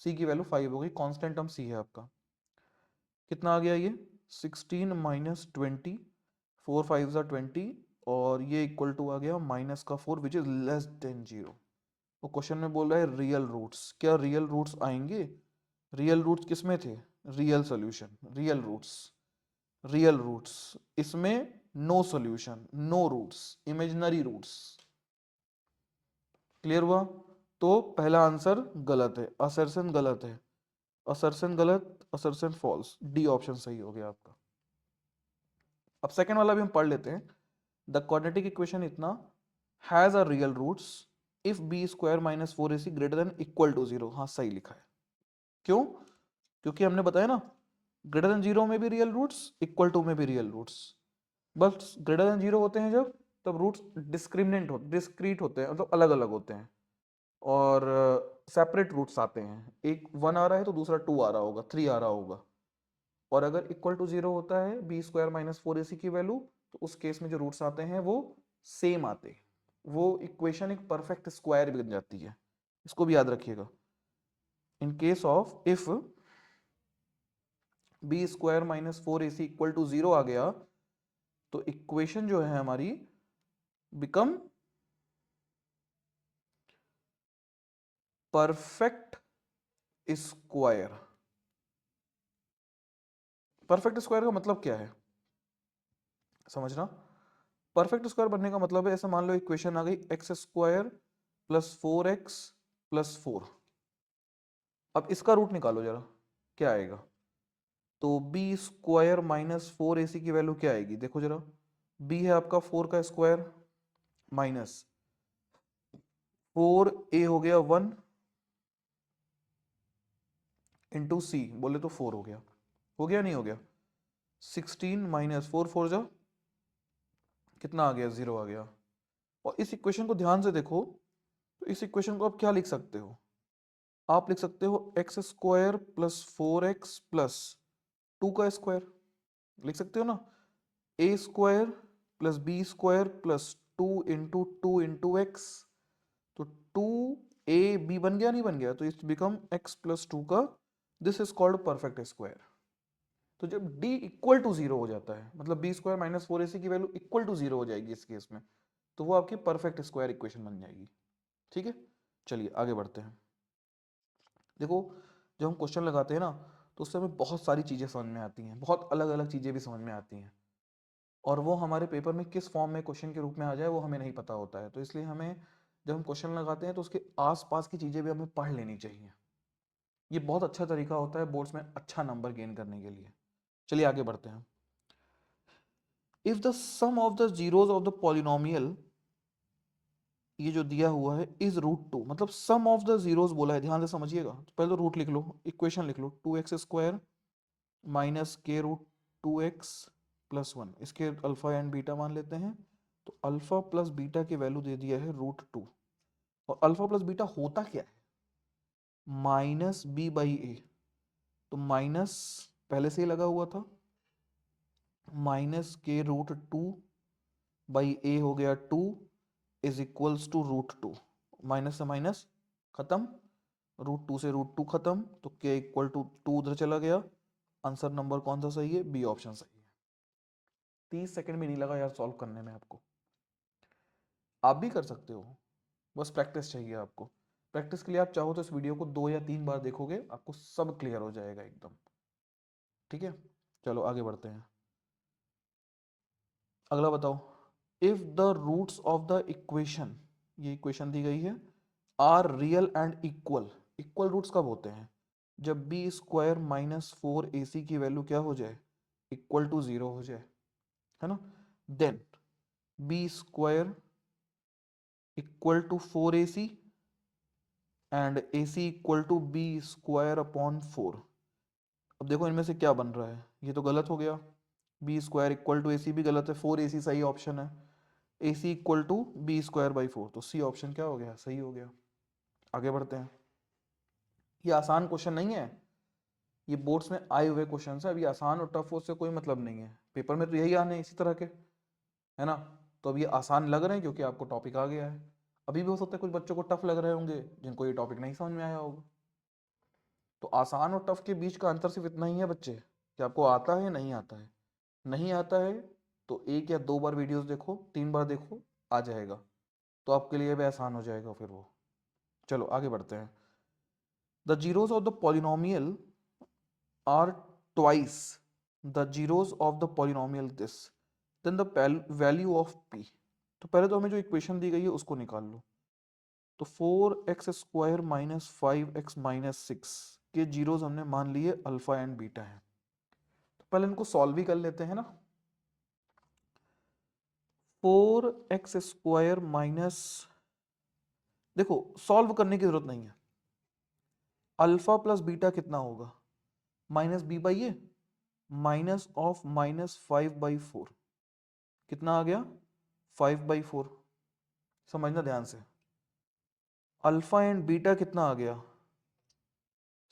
c की वैल्यू 5 हो गई। कांस्टेंट टर्म c है आपका, कितना आ गया ये 16 माइनस 20, 4 5 ज़ा 20, और ये इक्वल टू आ गया माइनस का 4 विच इज लेस देन 0। वो क्वेश्चन में बोल रहा है रियल रूट्स, क्या रियल रूट्स आएंगे? रियल रूट्स किस में थे, real solution, real roots, real roots, इसमें no solution, no roots, imaginary roots. Clear हुआ? तो पहला आंसर गलत है, असर्शन गलत है, असर्शन गलत, असर्शन फॉल्स, डी ऑप्शन सही हो गया आपका। अब सेकंड वाला भी हम पढ़ लेते हैं। द क्वाड्रेटिक इक्वेशन इतना has a real roots if b square minus 4ac greater than equal to 0। हाँ सही लिखा है। क्यों? क्योंकि हमने बताया ना, ग्रेटर देन 0 में भी रियल रूट्स, इक्वल टू में भी रियल रूट्स। बस ग्रेटर देन 0 होते हैं जब, तब रूट्स डिस्क्रिमिनेंट होते, डिस्क्रीट होते हैं, मतलब अलग अलग होते हैं, और सेपरेट रूट्स आते हैं। एक 1 आ रहा है तो दूसरा 2 आ रहा होगा, 3 आ रहा होगा। और अगर इक्वल टू 0 होता है बी स्क्वायर माइनस 4ac की वैल्यू, तो उस केस में जो रूट्स आते हैं वो सेम आते हैं, वो इक्वेशन एक परफेक्ट स्क्वायर बन जाती है। इसको भी याद रखिएगा। In case of if b square minus 4ac equal to 0 आ गया, तो इक्वेशन जो है हमारी become perfect square. Perfect square का मतलब क्या है समझना। परफेक्ट स्क्वायर बनने का मतलब है, ऐसे मान लो इक्वेशन आ गई x square plus 4x plus 4। अब इसका रूट निकालो जरा, क्या आएगा। तो बी स्क्वायर माइनस 4ac की वैल्यू क्या आएगी, देखो जरा। बी है आपका 4 का स्क्वायर माइनस 4a हो गया 1 इंटू सी बोले तो 4 हो गया नहीं हो गया। 16 माइनस 4 4 जा कितना आ गया, 0 आ गया। और इस इक्वेशन को ध्यान से देखो, तो इस इक्वेशन को आप क्या लिख सकते हो, आप लिख सकते हो x square plus 4x plus 2 का स्क्वायर लिख सकते हो ना। A square plus b square plus 2 into x, तो 2ab बन गया नहीं बन गया, तो इट्स बिकम x प्लस 2 का, this is called perfect square. तो जब d इक्वल टू 0 हो जाता है, मतलब b स्क्वायर माइनस 4ac की वैल्यू इक्वल टू 0 हो जाएगी इस केस में, तो वो आपकी परफेक्ट स्क्वायर इक्वेशन बन जाएगी। ठीक है, चलिए आगे बढ़ते हैं। देखो, जब हम क्वेश्चन लगाते हैं ना, तो उससे हमें बहुत सारी चीज़ें समझ में आती हैं, बहुत अलग अलग चीज़ें भी समझ में आती हैं, और वो हमारे पेपर में किस फॉर्म में क्वेश्चन के रूप में आ जाए वो हमें नहीं पता होता है। तो इसलिए हमें जब हम क्वेश्चन लगाते हैं तो उसके आसपास की चीज़ें भी हमें पढ़ लेनी चाहिए। ये बहुत अच्छा तरीका होता है बोर्ड्स में अच्छा नंबर गेन करने के लिए। चलिए आगे बढ़ते हैं। If the sum of the zeros of the polynomial, ये जो दिया हुआ है इज √2, मतलब सम ऑफ द जीरोज बोला है, ध्यान से समझिएगा। तो पहले तो रूट लिख लो, इक्वेशन लिख लो, 2x स्क्वायर माइनस के रूट 2x प्लस 1, इसके अल्फा एंड बीटा मान लेते हैं। तो अल्फा प्लस बीटा की वैल्यू दे दिया है √2, और अल्फा प्लस बीटा होता क्या है, माइनस बी बाई ए। तो माइनस पहले से ही लगा हुआ था, माइनस के √2 बाई ए हो गया 2 इज इक्वल्स टू √2। माइनस से माइनस खत्म, √2 से √2 खत्म, तो के इक्वल टू 2 उधर चला गया। आंसर नंबर कौन सा सही है, बी ऑप्शन सही है। 30 सेकंड भी नहीं लगा यार सॉल्व करने में आपको, आप भी कर सकते हो, बस प्रैक्टिस चाहिए आपको। प्रैक्टिस के लिए आप चाहो तो इस वीडियो को 2 या 3 बार देखोगे, आपको सब क्लियर हो जाएगा एकदम। ठीक है, चलो आगे बढ़ते हैं। अगला बताओ, if the roots of the equation, ये इक्वेशन दी गई है, are real and equal. Equal roots कब होते हैं, जब बी स्क्वायर माइनस 4ac की वैल्यू क्या हो जाए, इक्वल टू 0 हो जाए, है ना। Then b square equal to 4ac and ac equal to b square upon 4। अब देखो इनमें से क्या बन रहा है, ये तो गलत हो गया, b square equal to ac भी गलत है, 4ac सही ऑप्शन है, ac equal to b square by 4, तो सी ऑप्शन क्या हो गया, सही हो गया। आगे बढ़ते हैं। ये आसान क्वेश्चन नहीं है, ये बोर्ड्स में आए हुए क्वेश्चन है, अभी आसान और टफ से कोई मतलब नहीं है, पेपर में तो यही आने हैं इसी तरह के, है ना। तो अब ये आसान लग रहे हैं क्योंकि आपको टॉपिक आ गया है, अभी भी हो सकता है कुछ बच्चों को टफ लग रहे होंगे जिनको ये टॉपिक नहीं समझ में आया होगा। तो आसान और टफ के बीच का अंतर सिर्फ इतना ही है बच्चे, कि आपको आता है नहीं आता है। नहीं आता है तो 1 या 2 बार वीडियोस देखो, 3 बार देखो, आ जाएगा, तो आपके लिए भी आसान हो जाएगा फिर वो। चलो आगे बढ़ते हैं। The zeros of the polynomial are twice the zeros of the polynomial this, then the value of p. तो पहले तो हमें जो इक्वेशन दी गई है उसको निकाल लो। तो 4x square minus 5x minus 6 के जीरोस हमने मान लिए अल्फा एंड बीटा है। तो पहले इनको सॉल्व ही कर लेते हैं ना। 4x स्क्वायर माइनस, देखो सॉल्व करने की जरूरत नहीं है, अल्फा प्लस बीटा कितना होगा, minus b by a, minus of minus 5/4, कितना आ गया 5/4। समझना ध्यान से, अल्फा एंड बीटा कितना आ गया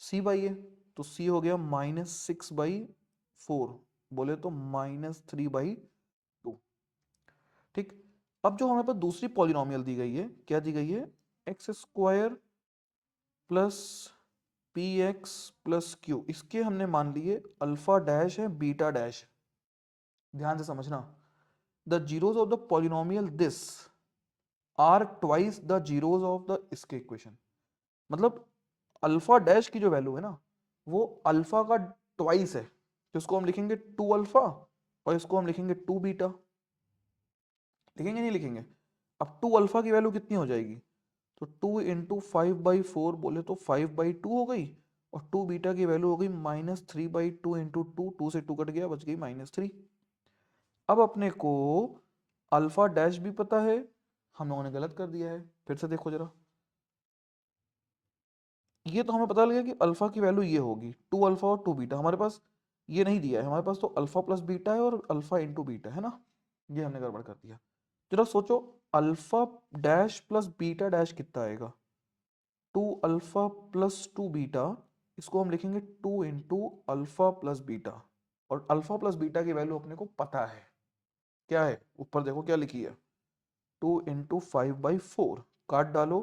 c बाई ए, तो c हो गया -6/4, बोले तो -3/2। ठीक, अब जो हमारे पास दूसरी पॉलिनोमियल दी गई है, क्या दी गई है, x square plus p x plus q, इसके हमने मान लिए अल्फा डैश है बीटा डैश। ध्यान से समझना, the zeros of the polynomial this are twice the zeros of the इसके इक्वेशन। मतलब अल्फा डैश की जो वैल्यू है ना वो अल्फा का ट्वाइस है, तो इसको हम लिखेंगे 2 अल्फा और इसको हम लिखेंगे 2 बीटा। लिखेंगे नहीं लिखेंगे? अब 2 अल्फा की वैल्यू कितनी हो जाएगी, तो 2 इंटू 5/4 बोले तो 5/2 हो गई, और 2 बीटा की वैल्यू हो गई -3/2 इंटू 2, 2 से 2 कट गया, बच गई -3। अब अपने को अल्फा डैश भी पता है, हम लोगों ने गलत कर दिया है। फिर से देखो जरा, ये तो हमें पता लगा कि अल्फा की वैल्यू ये होगी 2 अल्फा और 2 बीटा, हमारे पास ये नहीं दिया है, हमारे पास तो अल्फा प्लस बीटा है और अल्फा इंटू बीटा है ना, ये हमने गड़बड़ कर दिया। जरा सोचो, alpha dash plus beta dash कितना आएगा, 2 अल्फा प्लस 2 बीटा, इसको हम लिखेंगे 2 इंटू अल्फा प्लस बीटा, और अल्फा प्लस बीटा की वैल्यू अपने को पता है क्या है, ऊपर देखो क्या लिखी है, 2 इंटू 5/4, काट डालो,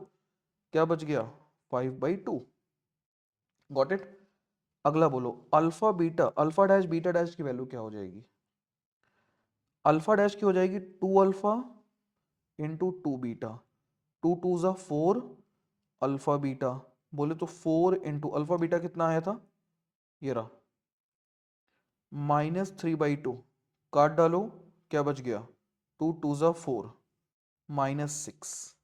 क्या बच गया 5/2। Got it. अगला बोलो, alpha beta, alpha dash beta dash की वैल्यू क्या हो जाएगी, अल्फा डैश की हो जाएगी 2 अल्फा इंटू 2 बीटा, 2 2 ज़ा 4 अल्फा बीटा, बोले तो 4 इंटू अल्फा बीटा कितना आया था, ये रहा -3/2, काट डालो, क्या बच गया 2 2 ज़ा 4 -6।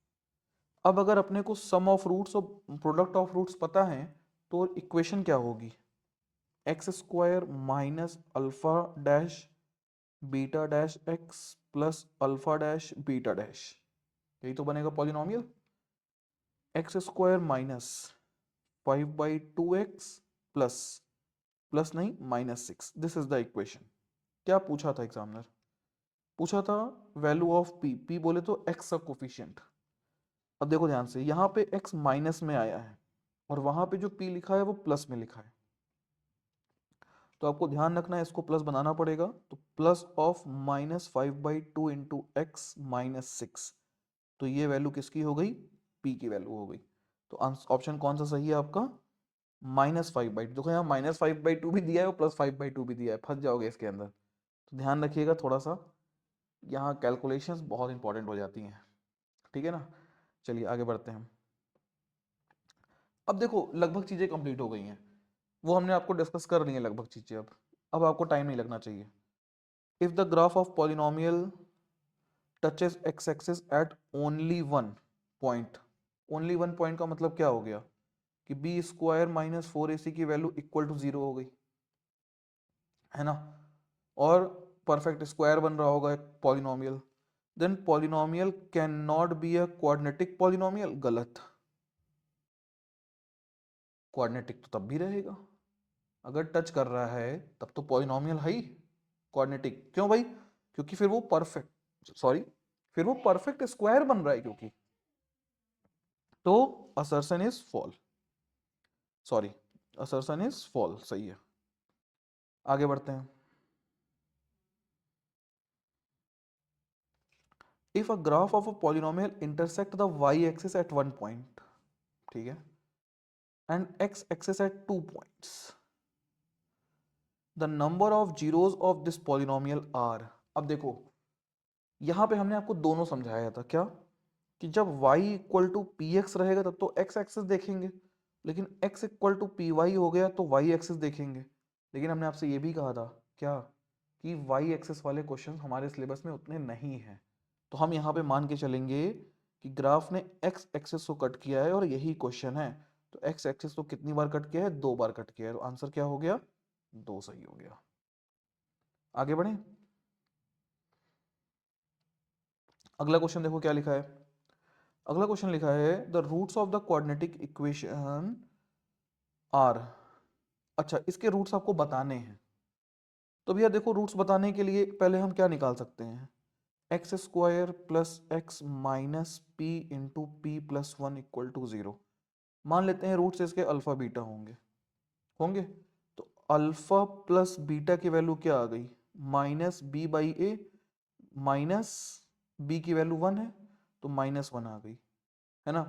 अब अगर अपने को सम ऑफ रूट्स और प्रोडक्ट ऑफ रूट्स पता है तो इक्वेशन क्या होगी, x square minus alpha dash beta dash x plus alpha dash beta dash, यही तो बनेगा polynomial. X square minus 5/2x plus, plus नहीं -6, दिस इज द इक्वेशन। क्या पूछा था एग्जामिनर, पूछा था वैल्यू ऑफ पी, पी बोले तो एक्स का कोफिशिएंट। अब देखो ध्यान से, यहाँ पे x माइनस में आया है और वहां पे जो p लिखा है वो प्लस में लिखा है, तो आपको ध्यान रखना है, इसको प्लस बनाना पड़ेगा, तो प्लस ऑफ -5/2 इंटू एक्स -6, तो ये वैल्यू किसकी हो गई, p की वैल्यू हो गई। तो ऑप्शन कौन सा सही है आपका, -5/2। देखो यहाँ -5/2 भी दिया है और +5/2 भी दिया है, फंस जाओगे इसके अंदर, तो ध्यान रखिएगा थोड़ा सा, यहाँ कैलकुलेशंस बहुत इंपॉर्टेंट हो जाती हैं, ठीक है ना। चलिए आगे बढ़ते हैं। अब देखो लगभग चीज़ें कंप्लीट हो गई हैं, वो हमने आपको डिस्कस कर ली है लगभग चीज़ें। अब आपको टाइम नहीं लगना चाहिए। If the graph of polynomial touches x axis eight only one point, only one point का मतलब क्या हो गया कि बी स्क्वायर -4ac की वैल्यू इक्वल टू 0 हो गई, है ना, और परफेक्ट स्क्वायर बन रहा होगा एक polynomial, then polynomial can not be a quadratic polynomial, गलत। क्वाड्रेटिक तो तब भी रहेगा अगर टच कर रहा है, तब तो पॉलिनोमियल है ही क्वाड्रेटिक, क्यों भाई, क्योंकि फिर वो परफेक्ट, सॉरी, फिर वो परफेक्ट स्क्वायर बन रहा है, क्योंकि, तो assertion is fall, sorry, assertion is fall, सही है। आगे बढ़ते हैं। If a graph of a polynomial intersect the y axis at one point, ठीक है, and x axis at 2 points, the number of zeros of this polynomial are. अब देखो यहां पे हमने आपको दोनों समझाया था, क्या कि जब y equal to P x रहेगा तब तो x एक्सिस देखेंगे, लेकिन x equal to P y हो गया तो y एक्सिस देखेंगे। लेकिन हमने आपसे ये भी कहा था क्या कि y एक्सिस वाले क्वेश्चन हमारे सिलेबस में उतने नहीं हैं, तो हम यहाँ पे मान के चलेंगे कि ग्राफ ने x एक्सिस को कट किया है और यही क्वेश्चन है, तो x एक्सिस को कितनी बार कट किया है, 2 बार कट किया है, तो आंसर क्या हो गया, 2 सही हो गया। आगे बढ़े, अगला क्वेश्चन देखो क्या लिखा है। अगला क्वेश्चन लिखा है the roots of the quadratic equation are. अच्छा, इसके रूट्स आपको बताने हैं, तो भैया देखो रूट्स बताने के लिए पहले हम क्या निकाल सकते हैं, x square plus x minus p into p plus 1 equal to 0। मान लेते हैं रूट्स इसके अल्फा बीटा होंगे, होंगे, तो अल्फा प्लस बीटा की वैल्यू क्या आ गई, -b/a, माइनस बी की वैल्यू 1 है तो -1 आ गई, है ना।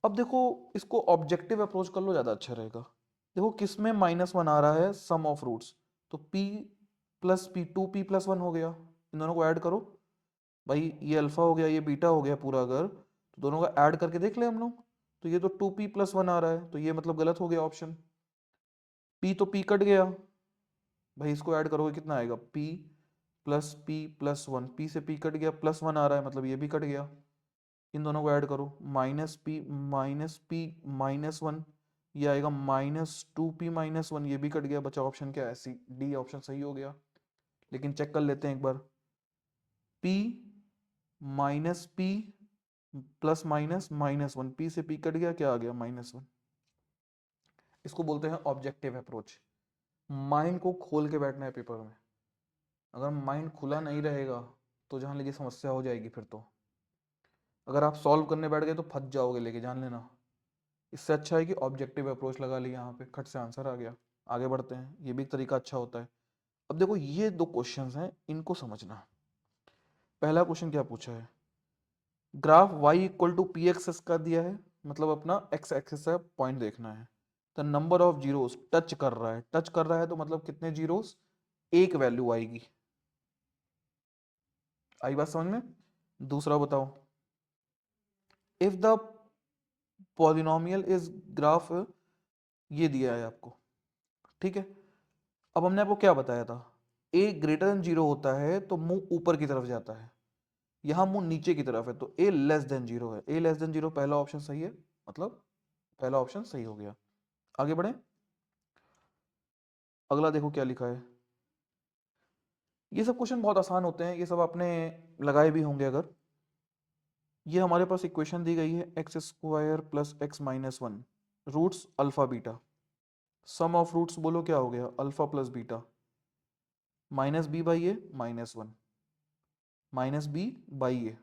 अब देखो इसको ऑब्जेक्टिव अप्रोच कर लो, ज़्यादा अच्छा रहेगा। देखो किस में -1 आ रहा है, सम ऑफ रूट्स, तो p प्लस पी 2p + 1 हो गया, इन दोनों को ऐड करो भाई ये अल्फा हो गया, ये बीटा हो गया पूरा, अगर तो दोनों का ऐड करके देख ले हम लोग, तो ये तो 2p+1 आ रहा है, तो ये मतलब गलत हो गया ऑप्शन। p तो p कट गया भाई, इसको ऐड करोगे कितना आएगा, p+p+1, p से p कट गया, +1 आ रहा है मतलब ये भी कट गया। इन दोनों को ऐड करो, -p -1, ये आएगा -2p-1, ये भी कट गया, बचा ऑप्शन क्या है, सी, डी ऑप्शन सही हो गया। लेकिन चेक कर लेते हैं एक बार, p -p +-1, p से p कट गया, क्या आ गया, -1। इसको बोलते हैं ऑब्जेक्टिव अप्रोच। माइंड को खोल के बैठना है पेपर में। अगर माइंड खुला नहीं रहेगा तो जान लीजिए समस्या हो जाएगी फिर तो। अगर आप सॉल्व करने बैठ गए तो फंस जाओगे लेके, जान लेना। इससे अच्छा है कि ऑब्जेक्टिव अप्रोच लगा लिया, यहाँ पे खट से आंसर आ गया। आगे बढ़ते हैं, ये भी एक तरीका अच्छा होता है। अब देखो ये दो क्वेश्चंस हैं, इनको समझना। पहला क्वेश्चन क्या पूछा है, graph y equal to P x का दिया है, मतलब अपना x एक्सिस है, पॉइंट देखना है। तो नंबर ऑफ जीरोस टच कर रहा है, टच कर रहा है तो मतलब कितने जीरोस, एक वैल्यू आएगी। आई बात समझ में। दूसरा बताओ, if the polynomial is graph, ये दिया है आपको, ठीक है। अब हमने आपको क्या बताया था, a ग्रेटर देन जीरो होता है तो मुंह ऊपर की तरफ जाता है, यहां मुंह नीचे की तरफ है, तो a लेस देन जीरो है। a लेस देन जीरो पहला ऑप्शन सही है, मतलब पहला ऑप्शन सही हो गया। आगे बढ़े, अगला देखो क्या लिखा है। ये सब क्वेश्चन बहुत आसान होते हैं, ये सब आपने लगाए भी होंगे अगर। ये हमारे पास इक्वेशन दी गई है, x² + x-1, roots alpha beta, sum of roots बोलो क्या हो गया, alpha plus beta, -b/a -1, -b/a,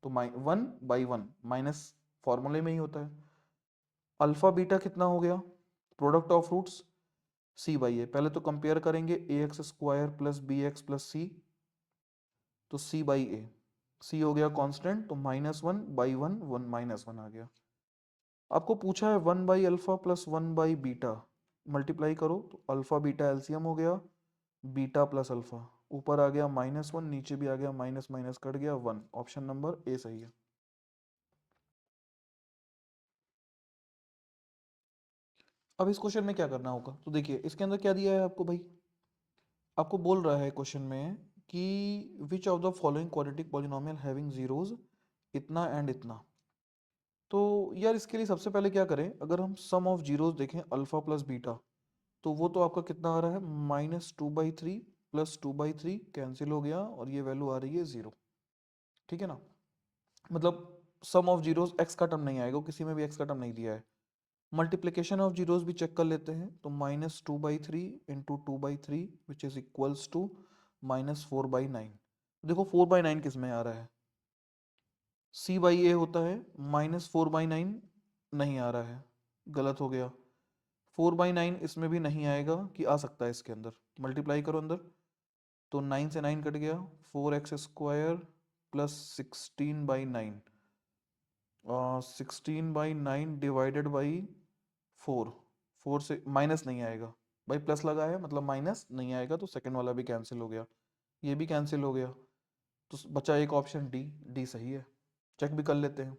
तो 1/1 माइनस, फॉर्मूले में ही होता है। अल्फा बीटा कितना हो गया, प्रोडक्ट ऑफ रूट्स c/a। पहले तो कंपेयर करेंगे ax² + bx + c, तो c/a, c हो गया कांस्टेंट, तो -1/1, 1 -1 आ गया। आपको पूछा है 1/अल्फा + 1/बीटा, मल्टीप्लाई करो तो अल्फा बीटा एलसीएम हो गया, बीटा प्लस अल्फा, ऊपर आ गया -1, नीचे भी आ गया माइनस माइनस कट गया 1, ऑप्शन नंबर ए सही है। अब इस क्वेश्चन में क्या करना होगा, तो देखिए इसके अंदर क्या दिया है आपको भाई, आपको बोल रहा है क्वेश्चन में कि which of the following quadratic polynomial having zeros इतना एंड इतना। तो यार इसके लिए सबसे पहले क्या करें, अगर हम सम ऑफ जीरोस देखें अल्फा प्लस बीटा, तो वो तो आपका कितना आ रहा है, -2/3 + 2/3 कैंसिल हो गया, और ये वैल्यू आ रही है 0, ठीक है ना। मतलब सम ऑफ जीरोस एक्स का टर्म नहीं आएगा, किसी में भी एक्स का टर्म नहीं दिया है। मल्टीप्लिकेशन ऑफ जीरोस भी चेक कर लेते हैं, तो -2/3 × 2/3 विच इज इक्वल्स टू -4/9। देखो 4/9 किस में आ रहा है, c/a होता है, -4/9 नहीं आ रहा है, गलत हो गया। 4/9 इसमें भी नहीं आएगा कि आ सकता है इसके अंदर, मल्टीप्लाई करो अंदर, तो 9 से 9 कट गया, 4x² + 16/9, 16/9 डिवाइडेड बाई 4, 4 से माइनस नहीं आएगा भाई, प्लस लगा है मतलब माइनस नहीं आएगा, तो सेकंड वाला भी कैंसिल हो गया, ये भी कैंसिल हो गया, तो बचा एक ऑप्शन डी, डी सही है। चेक भी कर लेते हैं,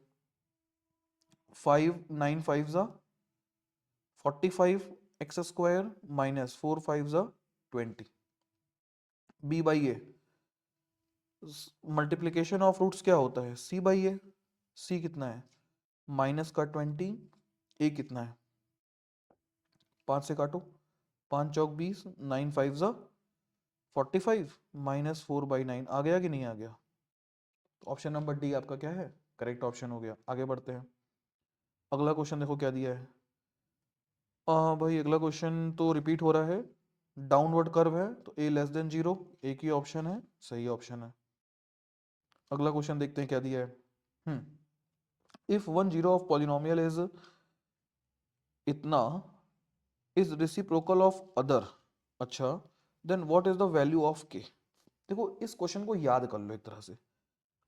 5 9 5 ज़ा 45 x² -4 5 ज़ा 20, b/a, मल्टीप्लिकेशन ऑफ रूट्स क्या होता है, c/a, c कितना है, माइनस का 20, a कितना है, 5 से काटो, 5 चौक 20, 9 5 ज़ा 45, -4/9 आ गया कि नहीं आ गया, तो ऑप्शन नंबर डी आपका क्या है, करेक्ट ऑप्शन हो गया। आगे बढ़ते हैं, अगला क्वेश्चन देखो क्या दिया है। भाई अगला क्वेश्चन तो रिपीट हो रहा है, डाउनवर्ड कर्व है, तो a लेस देन 0, एक ही ऑप्शन है, सही ऑप्शन है। अगला क्वेश्चन देखते हैं क्या दिया है। If one zero of polynomial is इतना इज रेसिप्रोकल ऑफ अदर, अच्छा, then what is the value of k। देखो इस क्वेश्चन को याद कर लो एक तरह से,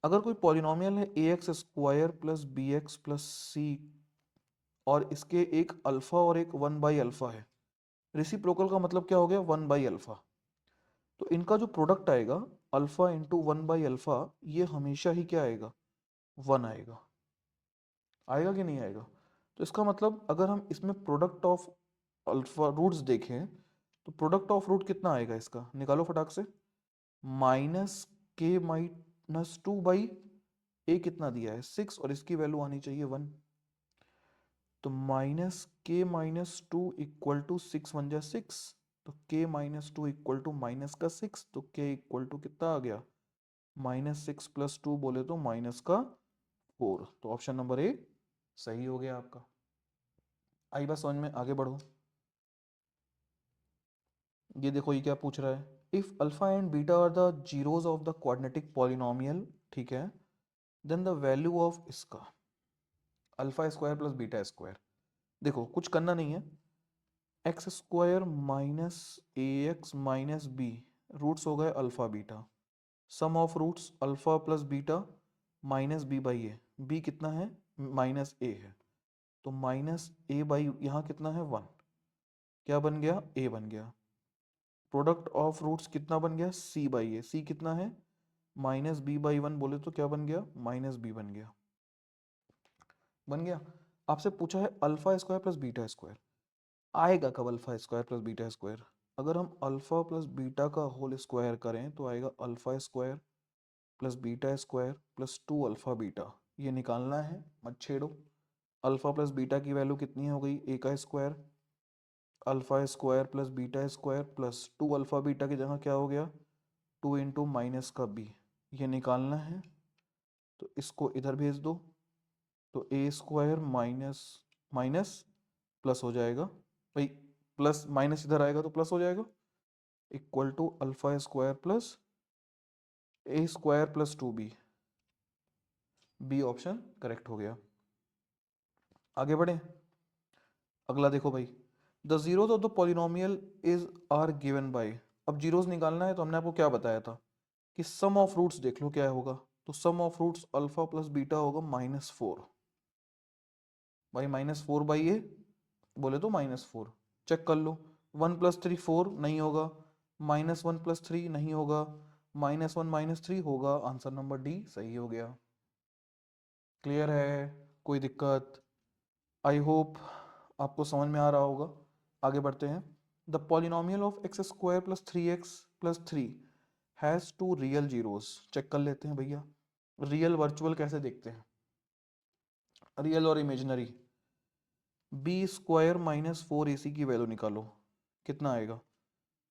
अगर कोई पॉलिनोमियल है ax² + bx + c, और इसके एक अल्फा और एक 1/अल्फा है, रेसिप्रोकल का मतलब क्या हो गया, 1/अल्फा, तो इनका जो प्रोडक्ट आएगा अल्फा इंटू 1/अल्फा, ये हमेशा ही क्या आएगा, 1 आएगा। आएगा कि नहीं आएगा? तो इसका मतलब अगर हम इसमें प्रोडक्ट ऑफ अल्फा रूट्स देखें तो प्रोडक्ट ऑफ रूट कितना आएगा इसका, निकालो फटाक से। -k-2 ए कितना दिया है 6, और इसकी वैल्यू आनी चाहिए 1। तो -k-2 इक्वल टू 6 1 जा 6, तो k-2 इक्वल टू माइनस का 6, तो k इक्वल टू कितना आ गया, -6 + 2 बोले तो -4। तो ऑप्शन नंबर ए सही हो गया आपका। आई बात समझ में, आगे बढ़ो। ये देखो ये क्या पूछ रहा है, if alpha and beta are the zeros of the quadratic polynomial, ठीक है, देन द वैल्यू ऑफ इसका alpha square plus beta square. देखो कुछ करना नहीं है, x square minus a x minus b, roots हो गए alpha beta, sum of roots alpha plus beta minus b by a, b कितना है माइनस ए है, तो माइनस ए बाई यहाँ कितना है 1, क्या बन गया ए बन गया। प्रोडक्ट ऑफ रूट्स कितना बन गया सी बाई ए, सी कितना है -b/1 बोले तो क्या बन गया -b बन गया, बन गया। आपसे पूछा है alpha square plus beta square, आएगा कब alpha square plus beta square, अगर हम अल्फा प्लस बीटा का होल स्क्वायर करें तो आएगा alpha square plus beta square plus 2 alpha beta, ये निकालना है मत छेड़ो। अल्फा प्लस बीटा की वैल्यू कितनी हो गई ए का square, alpha square plus beta square plus 2 alpha beta की जगह क्या हो गया 2 इंटू माइनस का बी, ये निकालना है, तो इसको इधर भेज दो, तो ए स्क्वायर माइनस माइनस प्लस हो जाएगा, भाई प्लस माइनस इधर आएगा तो प्लस हो जाएगा, equal to alpha square plus a square plus 2b, b option correct हो गया। आगे बढ़े, अगला देखो भाई, the zeros of the polynomial is are given by, अब जीरोज निकालना है तो हमने आपको क्या बताया था कि सम ऑफ रूट्स देख लो क्या होगा, तो sum of roots alpha plus beta होगा -4, भाई -4/a बोले तो -4, चेक कर लो, 1 + 3 4 नहीं होगा, -1 + 3 नहीं होगा, -1 - 3 होगा, आंसर नंबर डी सही हो गया। क्लियर है, कोई दिक्कत? आई होप आपको समझ में आ रहा होगा। आगे बढ़ते हैं, the polynomial of x² + 3x + 3 has 2 real zeros, check कर लेते हैं भैया, रियल वर्चुअल कैसे देखते हैं, रियल और इमेजिनरी। b² - 4ac की वैल्यू निकालो, कितना आएगा,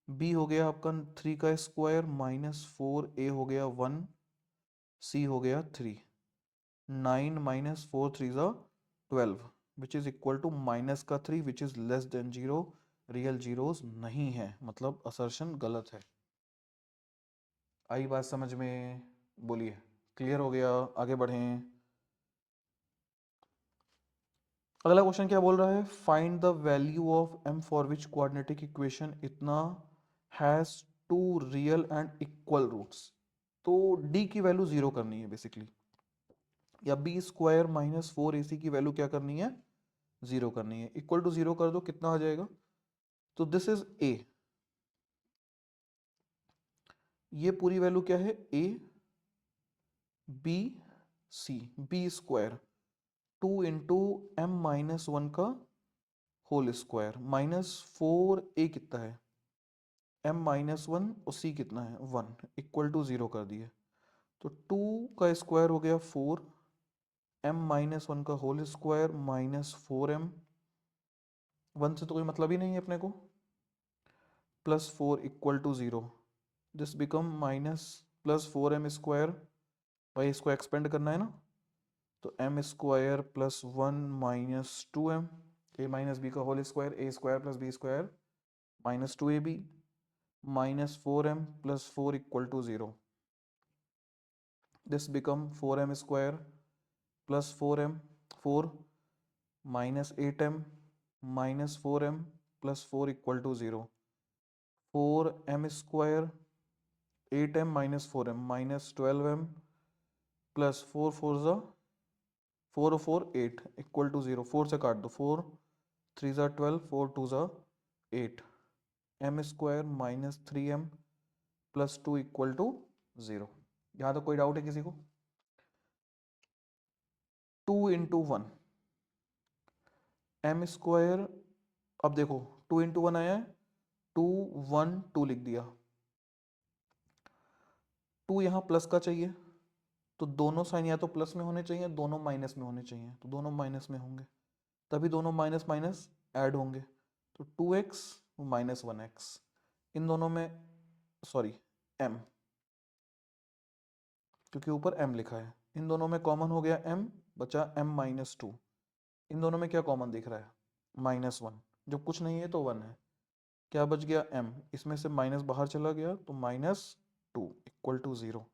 b हो गया आपका 3 का स्क्वायर -4a हो गया 1, c हो गया 3, 9 - 4 3 12 which is equal to minus का 3 which is less than 0, real zeros नहीं है, मतलब असर्शन गलत है। आई बात समझ में, बोलिए क्लियर हो गया, आगे बढ़ें। अगला क्वेश्चन क्या बोल रहा है, find the value of m for which quadratic equation इतना has 2 real and equal roots, तो d की वैल्यू 0 करनी है बेसिकली, या b² - 4ac की वैल्यू क्या करनी है 0 करनी है, इक्वल टू 0 कर दो, कितना आ जाएगा, तो दिस इज a, ये पूरी वैल्यू क्या है a b c, b² 2 into m-1 का होल स्क्वायर, -4a कितना है m-1 और c कितना है 1, इक्वल टू 0 कर दिए, तो 2 का स्क्वायर हो गया 4, m-1 का होल स्क्वायर -4m, 1 से तो कोई मतलब ही नहीं है अपने को, +4 equal to 0, this become -+4m², भाई इसको एक्सपेंड करना है ना, तो m² +1 - 2m, a minus b का whole square, a² + b² -2ab, -4m + 4 equal to 0, this become 4m² +4m 4 -8m -4m + 4 equal to 0, 4m², 8m - 4m -12m + 4 4 4 4 8 equal to 0, 4 से काट दो, 4 3 12 4 2 8, m² - 3m + 2 इक्वल टू 0। यहाँ तक कोई doubt है किसी को? 2 इंटू 1 एम स्क्वायर। अब देखो 2 इंटू 1 आया है, 2 1 2 लिख दिया। 2 यहाँ प्लस का चाहिए, तो दोनों साइन या तो प्लस में होने चाहिए, दोनों माइनस में होने चाहिए, तो दोनों माइनस में होंगे, तभी दोनों माइनस माइनस ऐड होंगे। तो 2x माइनस 1x, इन दोनों में सॉरी m, क्योंकि ऊपर m लिखा है, इन दोनों में कॉमन हो गया m, बचा m माइनस 2। इन दोनों में क्या कॉमन दिख रहा है? माइनस 1। जब कुछ नहीं है तो 1 है, क्या बच गया m, इसमें से माइनस बाहर चला गया तो minus 2 equal to 0।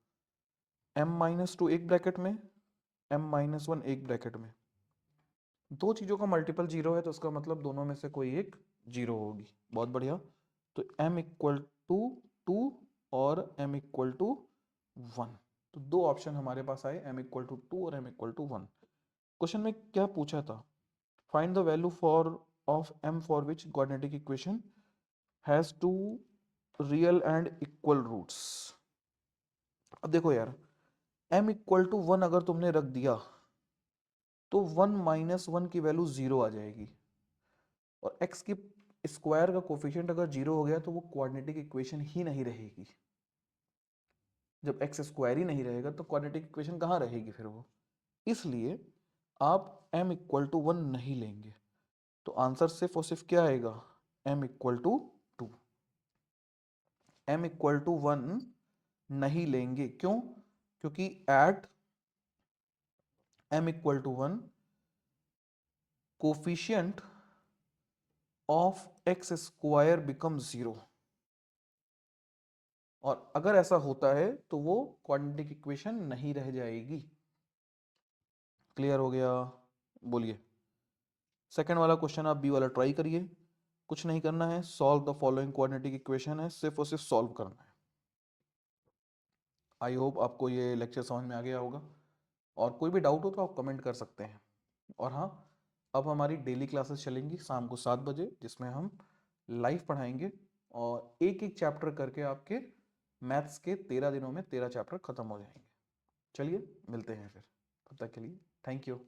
m minus 2 एक ब्रैकेट में, m माइनस 1 एक ब्रैकेट में। दो चीज़ों का मल्टीपल जीरो है तो उसका मतलब दोनों में से कोई एक जीरो होगी। बहुत बढ़िया। तो m इक्वल टू 2 और m इक्वल टू 1, तो दो ऑप्शन हमारे पास आए, m इक्वल टू 2 और m इक्वल टू 1। क्वेश्चन में क्या पूछा था? Find the value for of m for which quadratic equation has two real and equal roots. अब देखो यार, m इक्वल टू 1 अगर तुमने रख दिया तो 1 माइनस 1 की वैल्यू 0 आ जाएगी, और x की स्क्वायर का कोफिशिएंट अगर 0 हो गया तो वो क्वाड्रेटिक इक्वेशन ही नहीं रहेगी। जब x स्क्वायर ही नहीं रहेगा तो क्वाड्रेटिक इक्वेशन कहाँ रहेगी फिर वो? इसलिए आप m इक्वल टू 1 नहीं लेंगे, तो आंसर सिर्फ और सिर्फ क्या आएगा? m equal to 2। m equal to 1 नहीं लेंगे, क्यों? क्योंकि at m equal to 1 coefficient of x square become 0, और अगर ऐसा होता है तो वो क्वाड्रेटिक इक्वेशन नहीं रह जाएगी। क्लियर हो गया? बोलिए। सेकंड वाला क्वेश्चन आप बी वाला ट्राई करिए, कुछ नहीं करना है, solve the following quadratic equation है, सिर्फ और सिर्फ सॉल्व करना है। आई होप आपको ये लेक्चर समझ में आ गया होगा, और कोई भी डाउट हो तो आप कमेंट कर सकते हैं। और हाँ, अब हमारी डेली क्लासेस चलेंगी शाम को 7 बजे, जिसमें हम लाइव पढ़ाएंगे, और एक एक चैप्टर करके आपके मैथ्स के 13 दिनों में 13 चैप्टर खत्म हो जाएंगे। चलिए मिलते हैं फिर, तब तक के लिए थैंक यू।